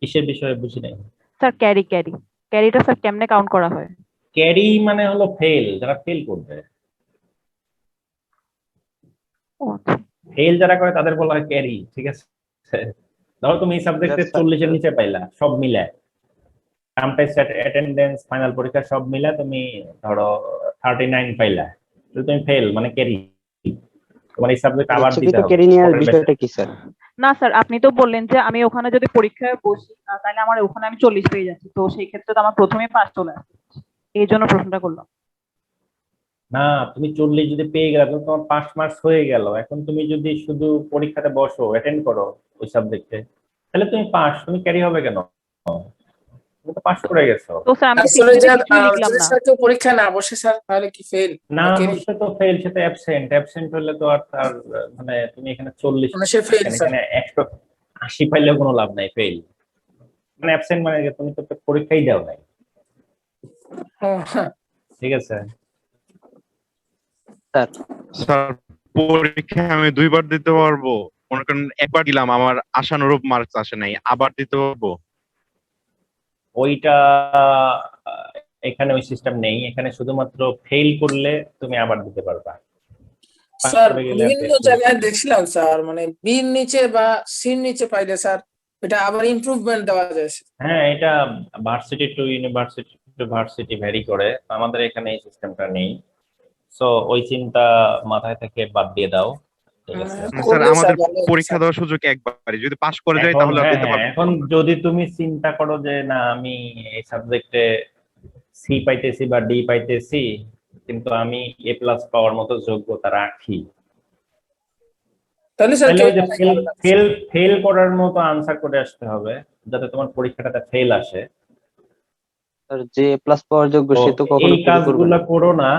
কিসের বিষয়ে বুঝি নাই। স্যার ক্যারিটা স্যার কেমনে কাউন্ট করা হয়? ক্যারি মানে হলো ফেল, যারা ফেল করবে, ও আচ্ছা। ফেল যারা করে তাদের বলা হয় ক্যারি, ঠিক আছে। ধরো তুমি এই সাবজেক্টে 40-এর নিচে পাইলা সব মিলায়, টার্ম টেস্ট, অ্যাটেন্ডেন্স, ফাইনাল পরীক্ষা সব মিলা তুমি ধরো 39 পাইলা, তো তুমি ফেল, মানে ক্যারি। তোমার এই সাবজেক্ট আবার দিতে এইচএসসি তে হবে ক্যারি নেওয়ার পরের ব্যাচে। বিষয়টা কি স্যার? না স্যার, আপনি তো বললেন যে আমি ওখানে যদি পরীক্ষায় বসি তাহলে আমার ওখানে আমি 40 পেয়ে যাচ্ছি, তো সেই ক্ষেত্রে তো আমার প্রথমেই পাস চলে আসছে, এই জন্য প্রশ্নটা করলাম। না, তুমি 40 যদি পেয়ে গেলে তাহলে তোমার 5 মার্কস হয়ে গেল। এখন তুমি যদি শুধু পরীক্ষাতে বসো, অ্যাটেন্ড করো ওই সাবজেক্টে, তাহলে তুমি পাস। তুমি ক্যারি হবে কেন? তুমি তো পাস করে গেছো। তো স্যার আমি তো আসলে টিকিটে স্যার কিছুই লিখলাম যদি না। স্যার কেউ পরীক্ষা না বসে স্যার তাহলে কি ফেল? না বসলে তো ফেল, সেটা অ্যাবসেন্ট। অ্যাবসেন্ট হলে তো আর তার মানে তুমি এখানে 40 মানে সে ফেল স্যার। এখানে 180 পাইলেও কোনো লাভ নাই, ফেল। মানে অ্যাবসেন্ট মানে কি, তুমি তো পরীক্ষাই দাও নাই। ঠিক আছে স্যার স্যার পরীক্ষা আমি 2বার দিতে পারবো? মনে করেন একবার দিলাম, আমার আশানুরূপ মার্কস আসে নাই, আবার দিতে পারবো? ওইটা এখানে ওই সিস্টেম নেই। এখানে শুধুমাত্র ফেল করলে তুমি আবার দিতে পারবা। পাস স্যার করে গেলে আর বিভিন্ন কোনো জায়গায় সমস্যা নেই। দেখছিলাম স্যার, মানে বির নিচে বা সির নিচে পাইলে স্যার এটা আবার ইমপ্রুভমেন্ট দেওয়া যায়। হ্যাঁ, এটা varsity to university to varsity vary করে। আমাদের এখানে এই সিস্টেমটা নেই। সো ওই চিন্তা মাথায় থেকে বাদ দিয়ে দাও। ঠিক আছে। স্যার করলে আমাদের স্যার ভালো হতো পরীক্ষা স্যার। দেওয়ার সুযোগ একবারই, যদি পাস করে যাই এখন তাহলে আর হ্যাঁ দিতে হ্যাঁ, পারবো এখন না। যদি তুমি চিন্তা করো যে না আমি এই সাবজেক্টে সি পাইতেছি বা ডি পাইতেছি, কিন্তু আমি এ প্লাস পাওয়ার মতো যোগ্যতা রাখি, তাহলে স্যার তাহলে কেউ ওই যে মানে ফেল ভালো লাগছে। ফেল ফেল করার মতো আনসার করে আসতে হবে, যাতে তোমার পরীক্ষাটাতে ফেল আসে। স্যার, যে প্লাস পাওয়ার যোগ্য তো সে তো এই কখনো ফেল করবে কাজগুলো না। করো না।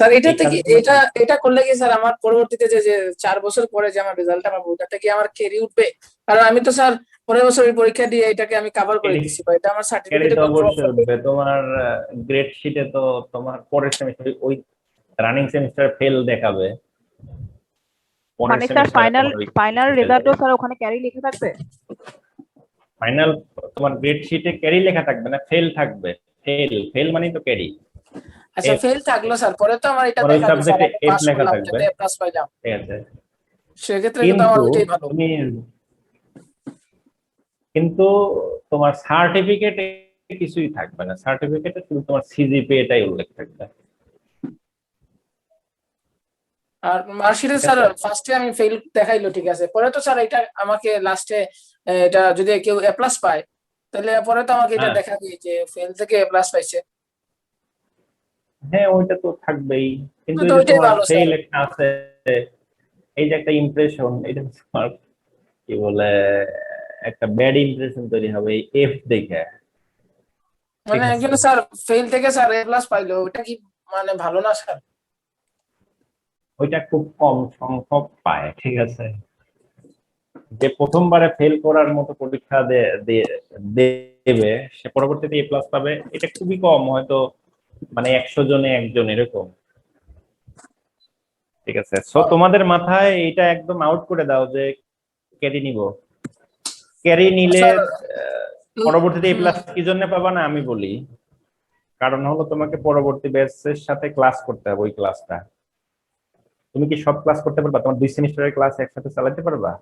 স্যার এটা এই থেকে কাজগুলো এটা করলে কি স্যার আমার পরবর্তীতে যে 4 বছর পরে যে আমার রেজাল্টটা পাবো ওটাতে কি আমার ক্যারি উঠবে? কারণ আমি তো স্যার পরের বছর ওই পরীক্ষা দিয়ে এটাকে আমি কভার করে দিছি, বা এটা আমার ক্যারি সার্টিফিকেটে তো কোনো প্রভাব অবশ্যই পড়বে? উঠবে। তোমার গ্রেড শিটে তো তোমার পরের সেমিস্টার ওই রানিং সেমিস্টার ফেল দেখাবে, পরের মানে স্যার সেমিস্টারে ফাইনাল তোমার ওই ফাইনাল ফেল রেজাল্টও দেখাবে। স্যার ওখানে ক্যারি লেখা থাকবে? ফাইনাল তোমার গ্রেড শিটে ক্যারি লেখা থাকবে না, ফেল থাকবে। ফেল ফেল মানে তো ক্যারি। আচ্ছা এফ, ফেল থাকলো স্যার, পরে তো আমার এটা তোমার ওই দেখাবে স্যার সাবজেক্টে আমি এফ পাস লেখা করলাম, থাকবে। যাতে প্লাস পাইলাম। ঠিক আছে, সেক্ষেত্রে কিন্তু আমার কিন্তু ওইটাই ভালো। তুমি কিন্তু তোমার সার্টিফিকেটে কিছুই থাকবে না। সার্টিফিকেটে শুধু তোমার সিজিপিএটাই উল্লেখ থাকবে। আর মার্কশিটে ঠিক স্যার আছে। ফার্স্টে আমি ফেল দেখাইলো, ঠিক আছে, পরে তো স্যার এটা আমাকে লাস্টে এটা যদি কেউ এ প্লাস পায় তাহলে পরে তো আমাকে এটা হ্যাঁ দেখাবে যে ফেল থেকে এ প্লাস পাইছে। হ্যাঁ, ওইটা তো থাকবেই। কিন্তু তো এই যে ওইটাই তোমার ভালো স্যার। ফেল একটা আছে, এই যে একটা ইমপ্রেশন, এটা তোমার কি বলে একটা ব্যাড ইমপ্রেশন তৈরি হবে এই এফ দেখে। ঠিক মানে আছে। একজন স্যার ফেল থেকে স্যার এ প্লাস পাইলো, ওটা কি মানে ভালো না স্যার? ওইটা খুব কম সংখ্যক পায়। ঠিক আছে। যে প্রথমবারে ফেল করার মতো পরীক্ষা দেবে সে পরবর্তীতে এ প্লাস পাবে, এটা খুবই কম, হয়তো মানে 100 জনে একজন এরকম। ঠিক আছে। সো তোমাদের মাথায় এটা একদম আউট করে দাও যে ক্যারি নিব। ক্যারি নিলে স্যার পরবর্তীতে এ হুম, প্লাস কি জন্য পাবা না আমি বলি। কারণ হলো তোমাকে পরবর্তী ব্যাচের সাথে ক্লাস করতে হবে। ওই ক্লাসটা তুমি কি সব ক্লাস করতে পারবা? তোমার 2 সেমিস্টারের ক্লাস একসাথে চালাতে পারবা?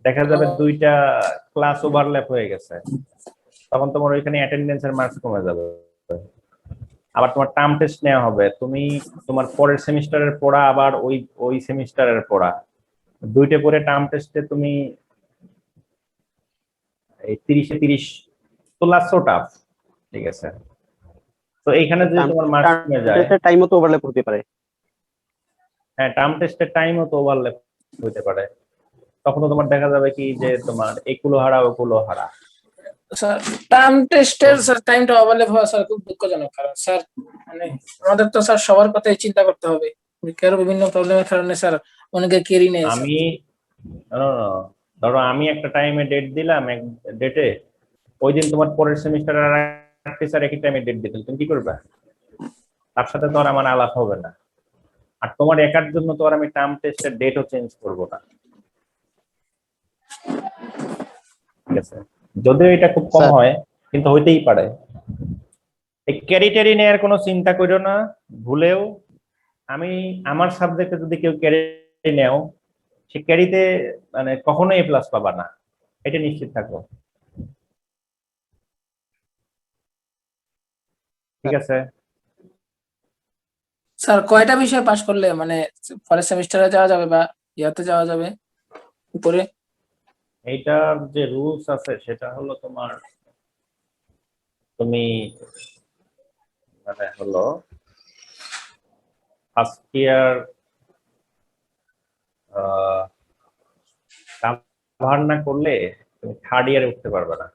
দেখা যাবে 2টা ক্লাস ওভারল্যাপ হয়ে গেছে, তখন তোমার ওইখানে অ্যাটেন্ডেন্সের মার্কস কমে যাবে। আবার তোমার টার্ম টেস্ট নেওয়া হবে, তুমি তোমার পরের সেমিস্টারের পড়া আবার ওই ওই সেমিস্টারের পড়া, 2টে পরে টার্ম টেস্টে তুমি এই 30-এ 30 তোলা সো টাফ। ঠিক আছে। তো এইখানে যদি তোমার মার্কস কমে যায়, টাইমও তো ওভারল্যাপ হতে পারে। হ্যাঁ টার্ম টেস্টের টাইমও তো ওভারল্যাপ হতে পারে, তখন তো তোমার দেখা যাবে কি যে তোমার এগুলো হারা ওগুলো হারা। স্যার টার্ম টেস্টের স্যার টাইমটা অ্যাভেলেবল হওয়া স্যার খুব দুঃখজনক, কারণ স্যার মানে আমাদের তো স্যার সবার কথাই চিন্তা করতে হবে। পরীক্ষার বিভিন্ন প্রবলেমের কারণে স্যার অনেকে কেরি নেয় স্যার। আমি ধরো আমি একটা টাইমে ডেট দিলাম, এক ডেটে, ওই দিন তোমার পরের সেমিস্টারের আর একটা স্যার একই টাইমে ডেট দিতে, তুমি কি করবে? তার সাথে তো আর আমার আলাপ হবে না। আর তোমার একার জন্য তো আর আমি টার্ম টেস্টের ডেটও চেঞ্জ করবো না। ঠিক আছে। যদিও এটা খুব কম স্যার হয়, কিন্তু হইতেই পারে। এই ক্যারি ট্যারি নেওয়ার কোনো চিন্তা করো না ভুলেও। আমি আমার সাবজেক্টে যদি কেউ ক্যারি নেও, সে ক্যারিতে মানে কখনো এ প্লাস পাবা না, এটা নিশ্চিত থাকো। ঠিক আছে। স্যার কয়টা বিষয় পাস করলে মানে পরের সেমিস্টারে যাওয়া যাবে বা ইয়াতে যাওয়া যাবে উপরে? এইটার যে রুলস আছে সেটা হলো তোমার, তুমি মানে হলো ফার্স্ট ইয়ার কাভার না করলে তুমি থার্ড ইয়ারে উঠতে পারবে না।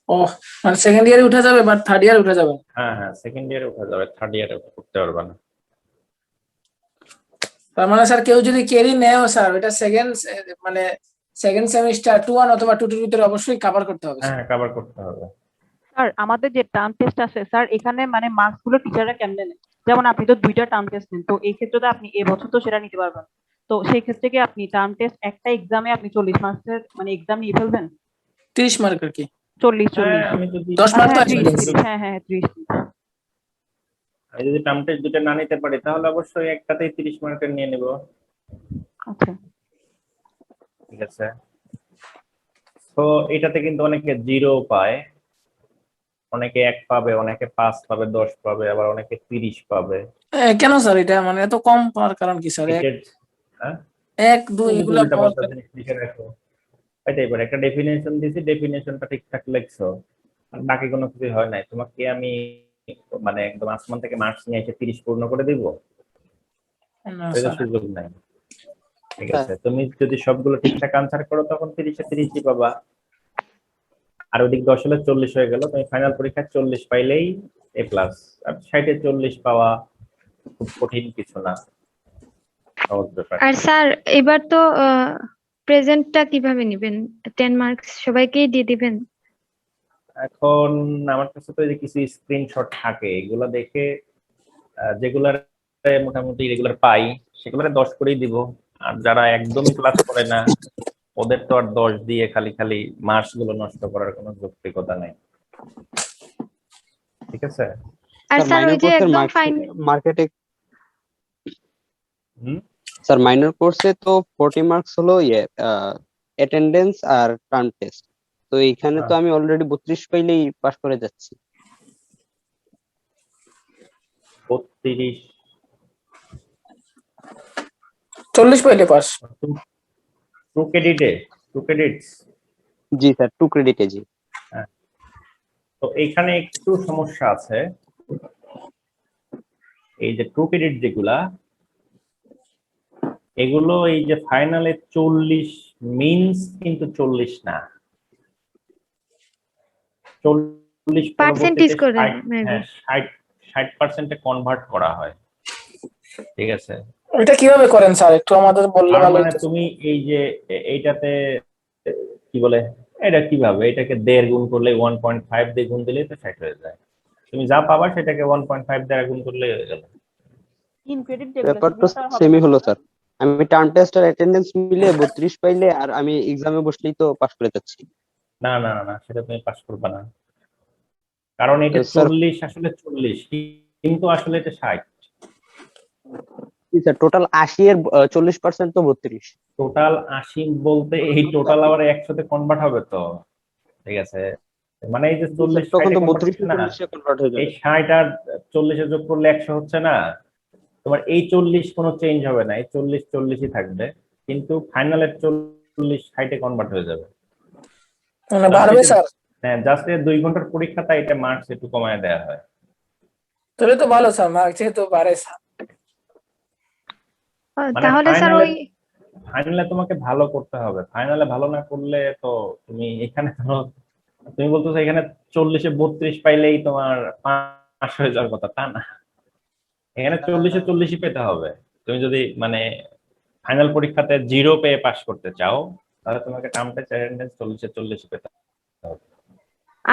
ও মানে সেকেন্ড ইয়ারে উঠা যাবে বাট থার্ড ইয়ারে উঠা যাবে না। হ্যাঁ হ্যাঁ, সেকেন্ড ইয়ারে উঠা যাবে, থার্ড ইয়ারে উঠতে পারবে না। তার মানে স্যার কেউ যদি ক্যারি নেয়ও স্যার এটা মানে সেকেন্ড সেমিস্টার 2-1 অথবা 2-2 ভিতরে অবশ্যই কভার করতে হবে স্যার। হ্যাঁ, কভার করতে হবে। স্যার আমাদের যে টার্ম টেস্ট আছে স্যার, এখানে মানে মার্কস গুলো টিচাররা কেমনে নেয়? যেমন আপনি তো 2টা টার্ম টেস্ট নেন, তো এই ক্ষেত্রে তো আপনি এবছর তো সেটা নিতে পারবেন, তো সেই ক্ষেত্রে কি আপনি টার্ম টেস্ট একটা এক্সামে আপনি 40 মার্কসের মানে এক্সাম নিয়ে ফেলবেন? 30 মার্কের কি 40 হ্যাঁ, 40 আমি যদি 10 মার্ক তো হ্যাঁ আছে 30 কিন্তু। 30 হ্যাঁ হ্যাঁ 30 আমি যদি টার্ম টেস্ট দুটো না নিতে পারি তাহলে অবশ্যই একটাতেই 30 মার্কের নিয়ে নেব। আচ্ছা। ঠিক আছে, তো এটাতে কিন্তু অনেকে 0 পায়, অনেকে 1 পাবে, অনেকে 5 পাবে, 10 পাবে, আবার অনেকে 30 পাবে। কেন স্যার এটা মানে এত কম পাওয়ার কারণ কি স্যার? হ্যাঁ, 1 2 এগুলা উল্টা পাওয়ার পাল্টা জিনিস লিখে রাখো। এটাই পরে একটা ডেফিনেশন দিছি, ডেফিনেশনটা ঠিকঠাক লিখছো, আর বাকি কোনো কিছু হয় নাই। তোমাকে আমি মানে একদম আসমান থেকে মার্কস নিয়ে এসে 30 পূর্ণ করে দিব, না এটা স্যার। সুযোগ নাই। ঠিক আছে, তুমি যদি সবগুলো ঠিকঠাক আনসার করো তখন 30-এ 30ই পাবা, আর ওদিক 10 হলে 40 হয়ে গেল। তুমি ফাইনাল পরীক্ষায় 40 পাইলেই এ প্লাস। আর 60-এ 40 পাওয়া খুব কঠিন কিছু না, সহজ ব্যাপার। আর স্যার এবার তো প্রেজেন্টটা কিভাবে নেবেন? 10 মার্কস সবাইকেই দিয়ে দিবেন? এখন আমার কাছে তো এই যে কিছু স্ক্রিনশট থাকে, এগুলা দেখে যেগুলার মোটামুটি রেগুলার পাই সেগুলোরে 10 করেই দিব। আর যারা একদমই ক্লাস করে না ওদের তো আর 10 দিয়ে খালি খালি মার্কস গুলো নষ্ট করার কোনো যৌক্তিকতা নেই। ঠিক আছে, আর স্যার স্যার মাইনর ওই যে কোর্সের একদম ফাইন মার্কেটে হুম, স্যার মাইনর কোর্সে তো 40 মার্কস হলো অ্যাটেন্ডেন্স আর টার্ম টেস্ট, তো এইখানে তো আমি অলরেডি 32 পাইলেই পাস করে যাচ্ছি। 32 40 পাইলে পাস। 2 ক্রেডিটে 2 ক্রেডিটস। জি স্যার, 2 ক্রেডিটে জি। তো এখানে একটু সমস্যা আছে, এই যে 2 ক্রেডিট যেগুলা, এগুলো এই যে ফাইনালে 40 মিনস কিন্তু 40 না, 40 পার্সেন্টেজ পরবর্তীতে করে 60, মেবি। হ্যাঁ 60% কনভার্ট করা হয়। ঠিক আছে, এটা কিভাবে করেন স্যার একটু আমাদের বললে তার ভালো মানে হতো। তুমি এই যে এইটাতে কি বলে, এটা কিভাবে, এটাকে 1.5 গুণ করলে 1.5 দিয়ে গুণ দিলে তো 60 হয়ে যায়। তুমি যা পাবা সেটাকে 1.5 দ্বারা গুণ করলে হয়ে গেল। ইন ক্রেডিট যেগুলো ব্যাপার তো সেগুলো তো আর হবে সেমই না। হলো স্যার, আমি টার্ম টেস্ট আর অ্যাটেন্ডেন্স মিলে 32 পাইলে আর আমি এক্সামে বসলেই তো পাস করে যাচ্ছি। না না না না, সেটা তুমি পাস করবে না, কারণ এটা স্যার 40 আসলে 40, কিন্তু আসলে এটা 60। স্যার টোটাল 80 এর 40% তো 32। টোটাল 80 বলতে এই টোটাল আবার একসাথে কনভার্ট হবে তো। ঠিক আছে, মানে এই যে 40 তখন 60-এ তো কনভার্ট 32 হচ্ছে না, 40 এ কনভার্ট হয়ে এই যাবে। 60 আর 40-এ যোগ করলে 100 হচ্ছে না। তোমার এই 40 কোনো চেঞ্জ হবে না, এই 40 40ই থাকবে, কিন্তু ফাইনালের 40 60-এ কনভার্ট হয়ে যাবে। মানে বাড়বে স্যার? হ্যাঁ, জাস্ট 2 ঘন্টার পরীক্ষা, তাই এটা মার্কস একটু কমায় দেওয়া হয়। তাহলে তো ভালো স্যার, মার্ক যেহেতু বাড়ে স্যার। মানে তাহলে স্যার ওই ফাইনালে তোমাকে ভালো করতে হবে, ফাইনালে ভালো না করলে তো তুমি এখানে ধরো, তুমি বলতেছো এখানে 40-এ 32 পাইলেই তোমার পাস হয়ে যাওয়ার কথা, তা না। এখানে 40-এ 40ই পেতে হবে। তুমি যদি মানে ফাইনাল পরীক্ষাতে 0 পেয়ে পাস করতে চাও তাহলে তোমাকে টার্মটা 40-এ 40 পেতে হবে।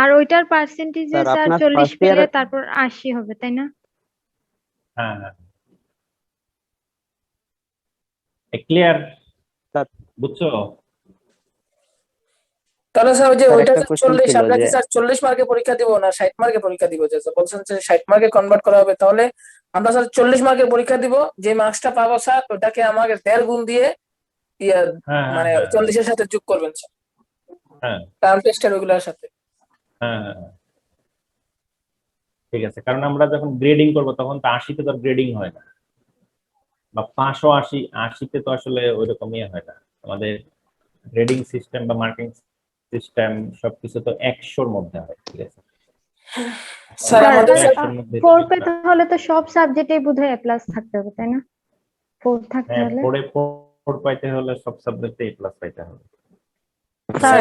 আর ওইটার পার্সেন্টেজে স্যার স্যার আপনার 40 ফার্স্ট পেলে ইয়ার তারপর 80 হবে তাই না? হ্যাঁ হ্যাঁ, ক্লিয়ার, স্যার বুঝছো? তাহলে স্যার ওই যে স্যার ওইটা একটা যে কোশ্চেন 40 ছিল আমরা যে কি স্যার 40 মার্কে পরীক্ষা দিব না 60 মার্কে পরীক্ষা দিব? যে বলছেন যে 60 মার্কে কনভার্ট করা হবে, তাহলে আমরা স্যার 40 মার্কের পরীক্ষা দিব, যে মার্কসটা পাবো স্যার ওটাকে আমাকে 1.5 গুণ দিয়ে ইয়া হ্যাঁ হ্যাঁ মানে হ্যাঁ 40-এর সাথে যোগ করবেন স্যার, হ্যাঁ টার্ম টেস্টের ওগুলোর সাথে। হ্যাঁ হ্যাঁ, ঠিক আছে, কারণ আমরা যখন গ্রেডিং করব তখন তো 80-তে তো গ্রেডিং হয় না, বা 580 80-তে তো আসলে ওইরকমই হয় না। আমাদের গ্রেডিং সিস্টেম বা মার্কিং সিস্টেম সবকিছু তো 100-র মধ্যে হয়, ঠিক আছে? স্যার স্যার, আমাদের একশোর মধ্যে 4 পেতে হলে তো সব সাবজেক্টেই বোধহয় এ প্লাস থাকতে হবে, তাই না? 4 থাকতে হ্যাঁ, হলে 4 পাইতে হলে সব সাবজেক্টে A+ পাইতে হবে। স্যার